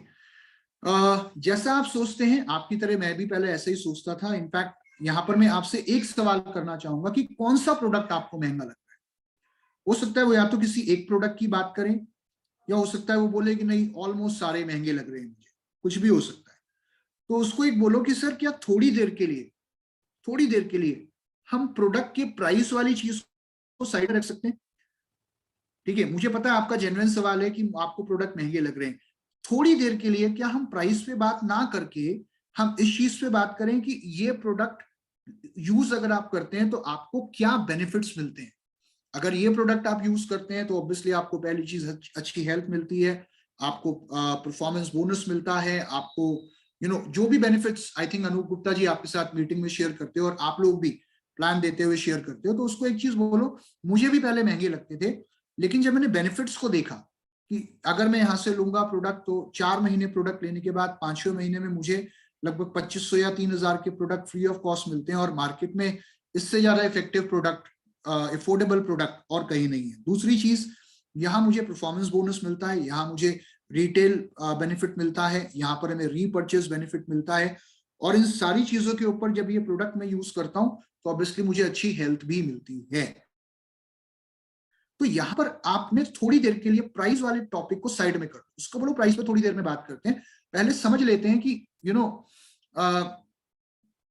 Speaker 1: जैसा आप सोचते हैं, आपकी तरह मैं भी पहले ऐसे ही सोचता था। इनफैक्ट यहाँ पर मैं आपसे एक सवाल करना चाहूंगा कि कौन सा प्रोडक्ट आपको महंगा लग रहा है। हो सकता है वो या तो किसी एक प्रोडक्ट की बात करें, या हो सकता है वो बोले कि नहीं ऑलमोस्ट सारे महंगे लग रहे हैं मुझे, कुछ भी हो सकता है। तो उसको एक बोलो कि सर क्या थोड़ी देर के लिए हम प्रोडक्ट के प्राइस वाली चीज को साइड रख सकते हैं? ठीक है, मुझे पता है आपका जेन्युइन सवाल है कि आपको प्रोडक्ट महंगे लग रहे हैं। थोड़ी देर के लिए क्या हम प्राइस पे बात ना करके हम इस चीज पे बात करें कि ये प्रोडक्ट यूज अगर आप करते हैं तो आपको क्या बेनिफिट्स मिलते हैं। अगर ये प्रोडक्ट आप यूज करते हैं तो ऑब्वियसली आपको पहली चीज अच्छी हेल्थ मिलती है, आपको परफॉर्मेंस बोनस मिलता है, आपको जो भी benefits I think Anoop Gupta ji आपके साथ मीटिंग में शेयर करते हो और आप लोग भी प्लान देते हुए शेयर करते हो, तो उसको एक चीज बोलो, मुझे भी पहले महंगे लगते थे लेकिन जब मैंने बेनिफिट्स को देखा कि अगर मैं यहाँ से लूंगा प्रोडक्ट तो 4 महीने प्रोडक्ट लेने के बाद 5वें महीने में मुझे लगभग 2500 या 3000 के प्रोडक्ट फ्री ऑफ कॉस्ट मिलते हैं, और मार्केट में इससे ज्यादा इफेक्टिव प्रोडक्ट, अफोर्डेबल प्रोडक्ट और कहीं नहीं है। दूसरी चीज, यहाँ मुझे परफॉर्मेंस बोनस मिलता है, यहाँ मुझे रिटेल बेनिफिट मिलता है, यहाँ पर हमें रीपर्चेस बेनिफिट मिलता है, और इन सारी चीजों के ऊपर जब ये प्रोडक्ट मैं यूज करता हूँ तो ऑब्वियसली मुझे अच्छी हेल्थ भी मिलती है। तो यहाँ पर आपने थोड़ी देर के लिए प्राइस वाले टॉपिक को साइड में कर दो, उसको बोलो प्राइस पे थोड़ी देर में बात करते हैं, पहले समझ लेते हैं कि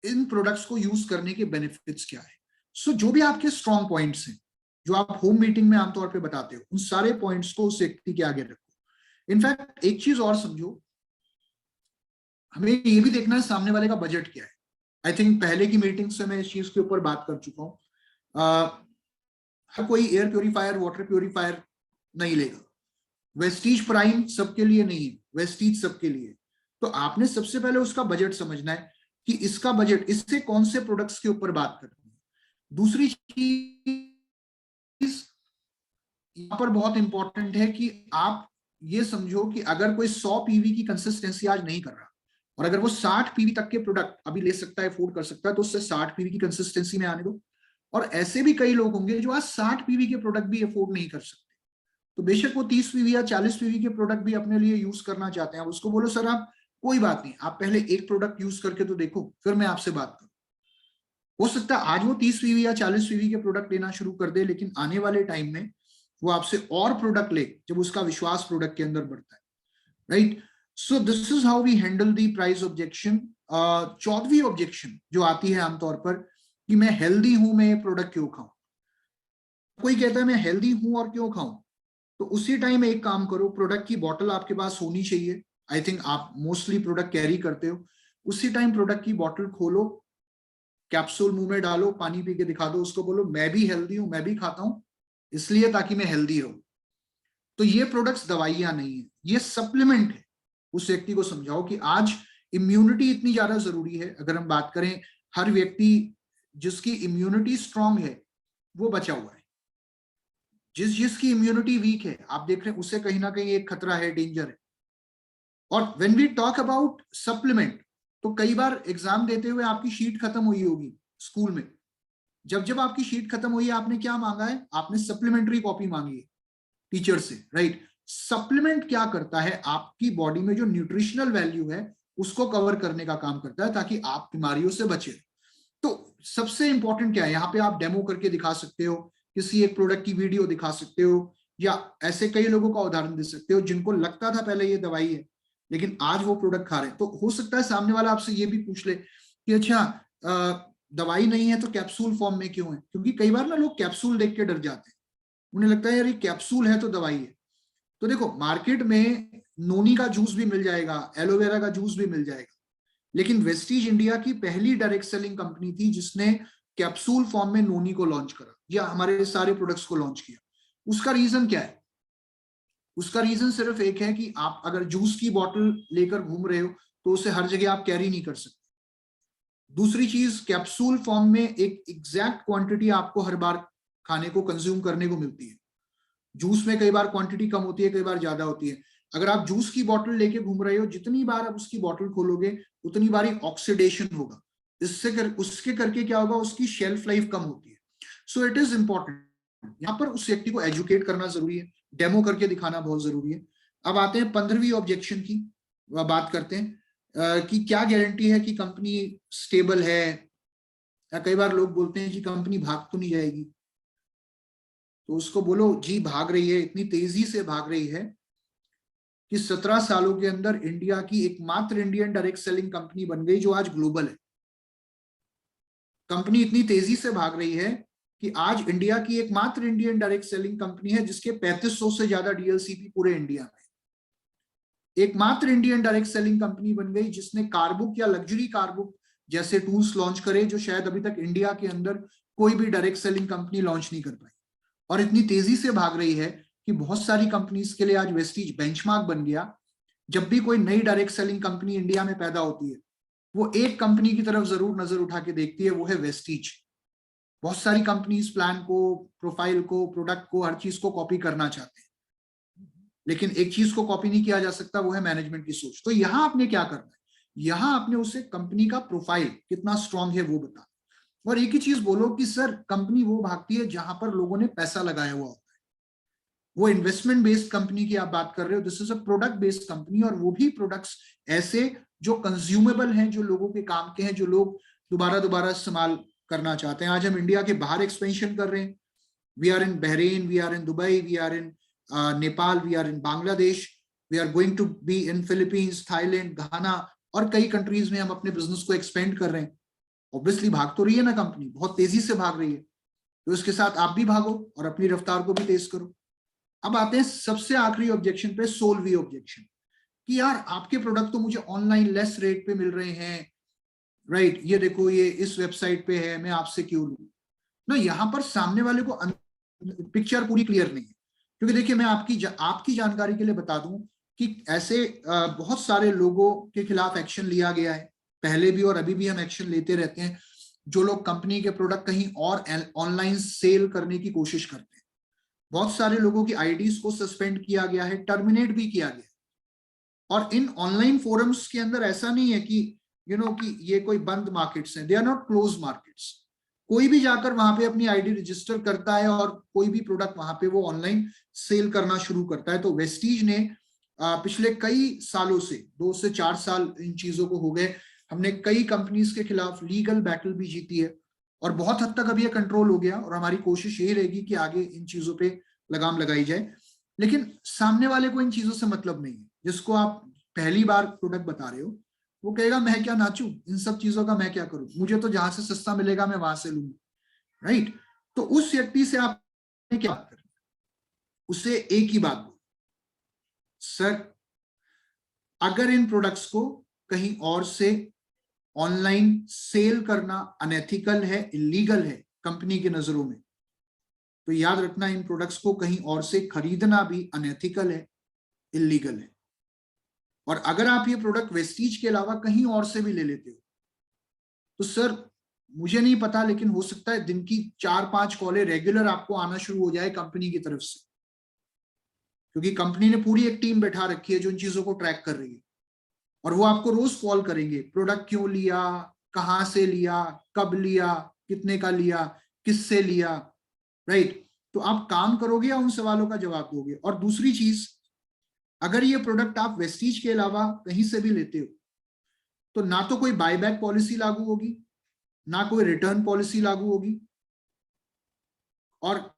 Speaker 1: इन प्रोडक्ट्स को यूज करने के बेनिफिट्स क्या है। सो जो भी आपके स्ट्रॉन्ग पॉइंट्स हैं जो आप होम मीटिंग में आमतौर पे बताते हो, उन सारे पॉइंट्स को उस व्यक्ति के आगे रखो। इनफैक्ट एक चीज और समझो, हमें ये भी देखना है सामने वाले का बजट क्या है। आई थिंक पहले की मीटिंग से मैं इस चीज के ऊपर बात कर चुका हूँ। हर कोई एयर प्योरीफायर, वाटर प्योरीफायर नहीं लेगा। वेस्टीज प्राइम सबके लिए नहीं है, वेस्टीज सबके लिए। तो आपने सबसे पहले उसका बजट समझना है कि इसका बजट, इससे कौन से प्रोडक्ट्स के ऊपर बात करनी है। दूसरी चीज यहाँ पर बहुत इंपॉर्टेंट है कि आप ये समझो कि अगर कोई 100 पीवी की कंसिस्टेंसी आज नहीं कर रहा, और अगर वो 60 पीवी तक के प्रोडक्ट अभी ले सकता है, अफोर्ड कर सकता है, तो उससे 60 पीवी की कंसिस्टेंसी में आने दो। और ऐसे भी कई लोग होंगे जो आज 60 पीवी के प्रोडक्ट भी अफोर्ड नहीं कर सकते, तो बेशक वो 30 पीवी या 40 पीवी के प्रोडक्ट भी अपने लिए यूज करना चाहते हैं। आप उसको बोलो सर आप कोई बात नहीं, आप पहले एक प्रोडक्ट यूज करके तो देखो, फिर मैं आपसे बात करूं। हो सकता है आज वो 30 पीवी या 40 पीवी के प्रोडक्ट लेना शुरू कर दे, लेकिन आने वाले टाइम में वो आपसे और प्रोडक्ट ले जब उसका विश्वास प्रोडक्ट के अंदर बढ़ता है, right. So this is how we handle the price objection. 14वीं ऑब्जेक्शन जो आती है आमतौर पर कि मैं हेल्दी हूं, मैं ये प्रोडक्ट क्यों खाऊं। कोई कहता है मैं हेल्दी हूं और क्यों खाऊं, तो उसी टाइम एक काम करो, प्रोडक्ट की बॉटल आपके पास होनी चाहिए। आई थिंक आप मोस्टली प्रोडक्ट कैरी करते हो। उसी टाइम प्रोडक्ट की बॉटल खोलो, कैप्सूल मुंह में डालो, पानी पी के दिखा दो, उसको बोलो मैं भी हेल्दी हूं, मैं भी खाता हूं इसलिए ताकि मैं हेल्दी रहूं। तो ये प्रोडक्ट्स दवाइयां नहीं है, ये सप्लीमेंट है। उस व्यक्ति को समझाओ कि आज इम्यूनिटी इतनी ज्यादा जरूरी है। अगर हम बात करें, हर व्यक्ति जिसकी इम्यूनिटी स्ट्रांग है वो बचा हुआ है, जिसकी इम्यूनिटी वीक है आप देख रहे हैं उसे कहीं ना कहीं एक खतरा है, डेंजर है। और when we talk about supplement, तो कई बार एग्जाम देते हुए आपकी शीट खत्म हुई होगी स्कूल में, जब जब आपकी शीट खत्म हुई आपने क्या मांगा है, आपने सप्लीमेंट्री कॉपी मांगी है टीचर से, राइट। सप्लीमेंट क्या करता है, आपकी बॉडी में जो न्यूट्रिशनल वैल्यू है उसको कवर करने का काम करता है ताकि आप बीमारियों से बचे। तो सबसे इंपॉर्टेंट क्या है, यहाँ पे आप डेमो करके दिखा सकते हो, किसी एक प्रोडक्ट की वीडियो दिखा सकते हो, या ऐसे कई लोगों का उदाहरण दे सकते हो जिनको लगता था पहले ये दवाई है लेकिन आज वो प्रोडक्ट खा रहे हैं। तो हो सकता है सामने वाला आपसे ये भी पूछ ले कि अच्छा दवाई नहीं है तो कैप्सूल फॉर्म में क्यों है, क्योंकि कई बार ना लोग कैप्सूल देख के डर जाते हैं, उन्हें लगता है यार ये कैप्सूल है तो दवाई है। तो देखो मार्केट में नोनी का जूस भी मिल जाएगा, एलोवेरा का जूस भी मिल जाएगा, लेकिन वेस्टीज इंडिया की पहली डायरेक्ट सेलिंग कंपनी थी जिसने कैप्सूल फॉर्म में नोनी को लॉन्च करा या हमारे सारे प्रोडक्ट्स को लॉन्च किया। उसका रीजन क्या है, उसका रीजन सिर्फ एक है कि आप अगर जूस की बोतल लेकर घूम रहे हो तो उसे हर जगह आप कैरी नहीं कर सकते। दूसरी चीज, कैप्सूल फॉर्म में एक एग्जैक्ट क्वांटिटी आपको हर बार खाने को कंज्यूम करने को मिलती है। जूस में कई बार क्वांटिटी कम होती है, कई बार ज्यादा होती है। अगर आप जूस की बोतल लेके घूम रहे हो, जितनी बार आप उसकी बोतल खोलोगे उतनी बार ऑक्सीडेशन होगा, उसके करके क्या होगा, उसकी शेल्फ लाइफ कम होती है। सो इट इज इंपॉर्टेंट, यहाँ पर उस व्यक्ति को एजुकेट करना जरूरी है, डेमो करके दिखाना बहुत जरूरी है। अब आते हैं 15वीं ऑब्जेक्शन की, बात करते हैं कि क्या गारंटी है कि कंपनी स्टेबल है, या कई बार लोग बोलते हैं कि कंपनी भाग तो नहीं जाएगी। तो उसको बोलो जी भाग रही है, इतनी तेजी से भाग रही है कि 17 सालों के अंदर इंडिया की एकमात्र इंडियन डायरेक्ट सेलिंग कंपनी बन गई जो आज ग्लोबल है। कंपनी इतनी तेजी से भाग रही है कि आज इंडिया की एकमात्र इंडियन डायरेक्ट सेलिंग कंपनी है जिसके 3500 से ज्यादा डीएलसीपी पूरे इंडिया में। एकमात्र इंडियन डायरेक्ट सेलिंग कंपनी बन गई जिसने कारबुक या लग्जरी कारबुक जैसे टूल्स लॉन्च करे जो शायद अभी तक इंडिया के अंदर कोई भी डायरेक्ट सेलिंग कंपनी लॉन्च नहीं कर पाई। और इतनी तेजी से भाग रही है कि बहुत सारी कंपनीज के लिए आज वेस्टीज बेंचमार्क बन गया। जब भी कोई नई डायरेक्ट सेलिंग कंपनी इंडिया में पैदा होती है वो एक कंपनी की तरफ जरूर नजर उठा के देखती है, वो है वेस्टीज। बहुत सारी कंपनीज प्लान को, प्रोफाइल को, प्रोडक्ट को, हर चीज को कॉपी करना चाहते हैं। लेकिन एक चीज को कॉपी नहीं किया जा सकता, वो है मैनेजमेंट की सोच। तो यहाँ आपने क्या करना है, यहाँ आपने उसे कंपनी का प्रोफाइल कितना स्ट्रांग है वो बता, और एक ही चीज बोलो कि सर कंपनी वो भागती है जहां पर लोगों ने पैसा लगाया हुआ होता है। वो इन्वेस्टमेंट बेस्ड कंपनी की आप बात कर रहे हो, this is a product based company, और वो भी प्रोडक्ट्स ऐसे जो कंज्यूमेबल हैं, जो लोगों के काम के हैं, जो लोग दोबारा दोबारा इस्तेमाल करना चाहते हैं। आज हम इंडिया के बाहर एक्सपेंशन कर रहे हैं, we are in Bahrain, we are in Dubai, we are in Nepal, we are in Bangladesh, we are going to be in Philippines, Thailand, Ghana, और कई कंट्रीज में हम अपने बिजनेस को एक्सपेंड कर रहे हैं। ऑब्वियसली भाग तो रही है ना कंपनी, बहुत तेजी से भाग रही है, तो इसके साथ आप भी भागो और अपनी रफ्तार को भी तेज करो। अब आते हैं सबसे आखिरी ऑब्जेक्शन पे, सोल्वी ऑब्जेक्शन, कि यार आपके प्रोडक्ट तो मुझे ऑनलाइन लेस रेट पे मिल रहे हैं, राइट, ये देखो ये इस वेबसाइट पे है, मैं आपसे क्यों लूं ना। यहाँ पर सामने वाले को पिक्चर पूरी क्लियर नहीं है, क्योंकि देखिए मैं आपकी जानकारी के लिए बता दूं कि ऐसे बहुत सारे लोगों के खिलाफ एक्शन लिया गया है, पहले भी और अभी भी हम एक्शन लेते रहते हैं, जो लोग कंपनी के प्रोडक्ट कहीं और ऑनलाइन सेल करने की कोशिश करते हैं। बहुत सारे लोगों की आईडीज को सस्पेंड किया गया है, टर्मिनेट भी किया गया है। और इन ऑनलाइन फोरम्स के अंदर ऐसा नहीं है कि कि ये कोई बंद मार्केट्स हैं, they are not close markets. कोई भी जाकर वहां पे अपनी आईडी रजिस्टर करता है और कोई भी प्रोडक्ट वहां पे वो ऑनलाइन सेल करना शुरू करता है। तो वेस्टीज ने पिछले कई सालों से 2 से 4 साल इन चीजों को हो गए, हमने कई कंपनीज के खिलाफ लीगल बैटल भी जीती है, और बहुत हद तक अब ये कंट्रोल हो गया, और हमारी कोशिश यही रहेगी कि आगे इन चीजों पे लगाम लगाई जाए। लेकिन सामने वाले को इन चीजों से मतलब नहीं है। जिसको आप पहली बार प्रोडक्ट बता रहे हो, वो कहेगा मैं क्या नाचूं, इन सब चीजों का मैं क्या करूं, मुझे तो जहां से सस्ता मिलेगा मैं वहां से लूंगा, राइट। तो उस व्यक्ति से आप क्या बात करें, उसे एक ही बात बोलो, सर अगर इन प्रोडक्ट्स को कहीं और से ऑनलाइन सेल करना अनएथिकल है, इलीगल है कंपनी की नजरों में, तो याद रखना इन प्रोडक्ट्स को कहीं और से खरीदना भी अनएथिकल है, इलीगल है। और अगर आप ये प्रोडक्ट वेस्टीज के अलावा कहीं और से भी ले लेते हो, तो सर मुझे नहीं पता, लेकिन हो सकता है दिन की 4-5 कॉलें रेगुलर आपको आना शुरू हो जाए कंपनी की तरफ से, क्योंकि कंपनी ने पूरी एक टीम बैठा रखी है जो इन चीजों को ट्रैक कर रही है, और वो आपको रोज कॉल करेंगे, प्रोडक्ट क्यों लिया, कहां से लिया, कब लिया, कितने का लिया, किससे लिया, राइट। तो आप काम करोगे या उन सवालों का जवाब दोगे। और दूसरी चीज, अगर ये प्रोडक्ट आप वेस्टीज के अलावा कहीं से भी लेते हो, तो ना तो कोई बायबैक पॉलिसी लागू होगी, ना कोई रिटर्न पॉलिसी लागू होगी, और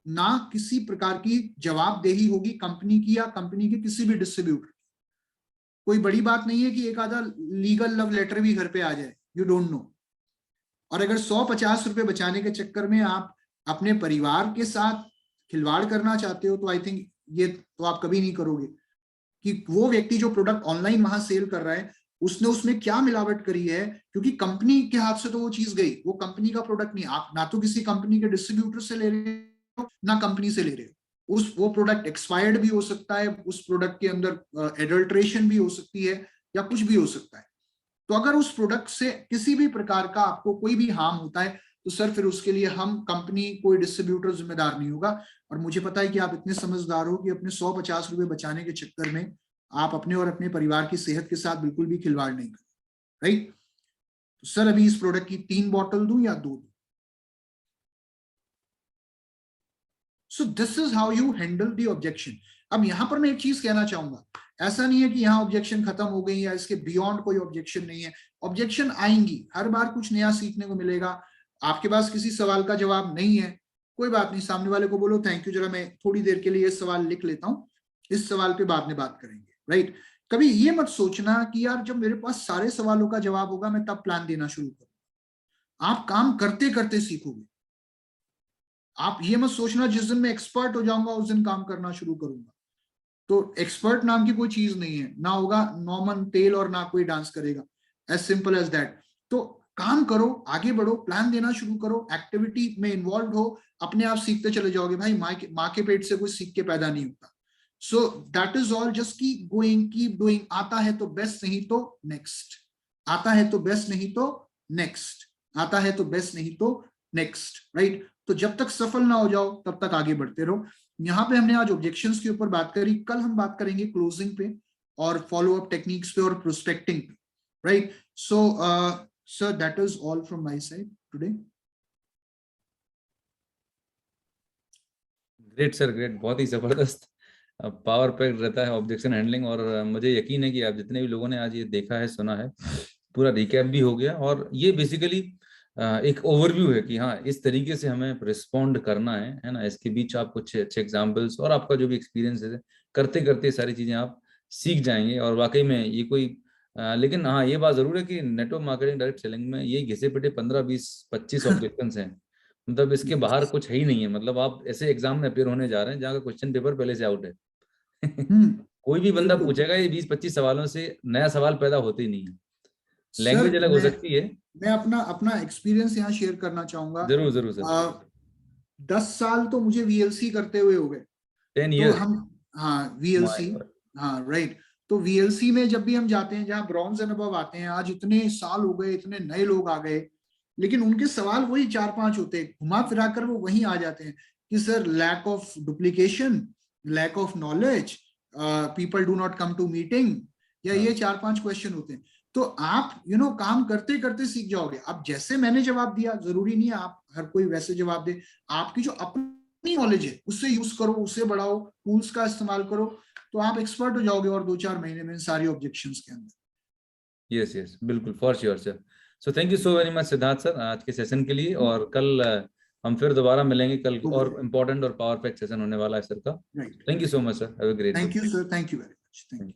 Speaker 1: ना किसी प्रकार की जवाबदेही होगी कंपनी की या कंपनी के किसी भी डिस्ट्रीब्यूटर। कोई बड़ी बात नहीं है कि एक आधा लीगल लव लेटर भी घर पे आ जाए, यू डोंट नो। और अगर 150 रुपए बचाने के चक्कर में आप अपने परिवार के साथ खिलवाड़ करना चाहते हो, तो आई थिंक ये तो आप कभी नहीं करोगे। कि वो व्यक्ति जो प्रोडक्ट ऑनलाइन वहां सेल कर रहा है, उसने उसमें क्या मिलावट करी है, क्योंकि कंपनी के हाथ से तो वो चीज गई, वो कंपनी का प्रोडक्ट नहीं। आप ना तो किसी कंपनी के डिस्ट्रीब्यूटर से ले रहे हो, ना कंपनी से ले रहे हो। वो प्रोडक्ट एक्सपायर्ड भी हो सकता है, उस प्रोडक्ट के अंदर एडल्ट्रेशन भी हो सकती है, या कुछ भी हो सकता है। तो अगर उस प्रोडक्ट से किसी भी प्रकार का आपको कोई भी हार्म होता है, तो सर फिर उसके लिए हम कंपनी, कोई डिस्ट्रीब्यूटर जिम्मेदार नहीं होगा। और मुझे पता है कि आप इतने समझदार हो कि अपने 150 रुपए बचाने के चक्कर में आप अपने और अपने परिवार की सेहत के साथ बिल्कुल भी खिलवाड़ नहीं करें, राइट। तो सर अभी इस प्रोडक्ट की 3 बॉटल दूं या 2 दूं? सो this is how you handle the objection. अब यहां पर मैं एक चीज कहना चाहूंगा, ऐसा नहीं है कि यहाँ ऑब्जेक्शन खत्म हो गई या इसके बियॉन्ड कोई ऑब्जेक्शन नहीं है। ऑब्जेक्शन आएंगी, हर बार कुछ नया सीखने को मिलेगा। आपके पास किसी सवाल का जवाब नहीं है, कोई बात नहीं, सामने वाले को बोलो थैंक यू, जरा मैं थोड़ी देर के लिए सवाल लिख लेता हूँ, इस सवाल पे बाद में बात करेंगे, राइट। कभी ये मत सोचना कि यार जब मेरे पास सारे सवालों का जवाब होगा मैं तब प्लान देना शुरू करूंगा। आप काम करते करते सीखोगे। आप ये मत सोचना जिस दिन मैं एक्सपर्ट हो जाऊंगा उस दिन काम करना शुरू करूंगा। तो एक्सपर्ट नाम की कोई चीज नहीं है, ना होगा नॉर्मन तेल और ना कोई डांस करेगा, एज सिंपल एज दैट। तो काम करो, आगे बढ़ो, प्लान देना शुरू करो, एक्टिविटी में इन्वॉल्व हो, अपने आप सीखते चले जाओगे। भाई माँ के पेट से कोई सीख के पैदा नहीं होता। So that is all, just keep going, keep doing. आता है तो बेस्ट, नहीं तो नेक्स्ट। आता है तो बेस्ट, नहीं तो नेक्स्ट। आता है तो बेस्ट, नहीं तो नेक्स्ट, राइट। तो जब तक सफल ना हो जाओ तब तक आगे बढ़ते रहो। यहाँ पे हमने आज ऑब्जेक्शंस के ऊपर बात करी, कल हम बात करेंगे क्लोजिंग पे और फॉलो अप टेक्निक्स पे और प्रोस्पेक्टिंग पे, right? So sir that is all from my side today.
Speaker 2: Great sir, great, बहुत ही जबरदस्त पावर पैक रहता है ऑब्जेक्शन हैंडलिंग। और मुझे यकीन है कि आप जितने भी लोगों ने आज ये देखा है, सुना है, पूरा रिकैप भी हो गया। और ये बेसिकली एक ओवरव्यू है कि हाँ इस तरीके से हमें रिस्पॉन्ड करना है ना। इसके बीच आप कुछ अच्छे एग्जांपल्स और आपका जो भी एक्सपीरियंस है, करते करते सारी चीजें आप सीख जाएंगे। और वाकई में ये कोई लेकिन हाँ ये बात जरूर है कि नेटवर्क मार्केटिंग डायरेक्ट सेलिंग में ये घिसे पिटे 15-20-25 ऑब्जेक्शंस हैं। मतलब इसके बाहर कुछ है ही नहीं है। मतलब आप ऐसे एग्जाम में अपेयर होने जा रहे हैं जहाँ का क्वेश्चन पेपर पहले से आउट है। कोई भी बंदा
Speaker 1: बिल्कुल
Speaker 2: पूछेगा ये 20-25 सवालों से नया सवाल पैदा होते ही नहीं है।
Speaker 1: सर,
Speaker 2: लैंग्वेज अलग हो सकती है।
Speaker 1: मैं अपना अपना एक्सपीरियंस यहाँ शेयर करना चाहूंगा।
Speaker 2: जरूर जरूर सर।
Speaker 1: 10 साल तो मुझे वीएलसी करते हुए हो गए।
Speaker 2: 10
Speaker 1: तो
Speaker 2: ईयर्स
Speaker 1: हम, हाँ वीएलसी, हाँ राइट। तो वीएलसी में जब भी हम जाते हैं जहाँ ब्रॉन्ज एंड अबव आते हैं, आज इतने साल हो गए, इतने नए लोग आ गए, लेकिन उनके सवाल वही 4-5 होते हैं, घुमा फिरा कर वो वहीं आ जाते हैं कि sir lack of duplication, lack of knowledge, people do not come to meeting, या ये 4-5 क्वेश्चन होते हैं। तो आप काम करते करते सीख जाओगे। अब जैसे मैंने जवाब दिया, जरूरी नहीं है आप हर कोई वैसे जवाब दे। आपकी जो अपनी नॉलेज है उससे यूज करो, उससे बढ़ाओ, टूल्स का इस्तेमाल करो, तो आप एक्सपर्ट हो जाओगे और 2-4 महीने में सारी ऑब्जेक्शंस के अंदर।
Speaker 2: यस यस, बिल्कुल, for sure sir. So thank you so very much Siddharth sir आज के सेशन के लिए। और कल हम फिर दोबारा मिलेंगे। कल और इम्पोर्टेंट और पावर पैक सेशन होने वाला है सर का।
Speaker 1: Right,
Speaker 2: thank you so much sir, have a great day.
Speaker 1: Thank you sir, thank you very much, thank you.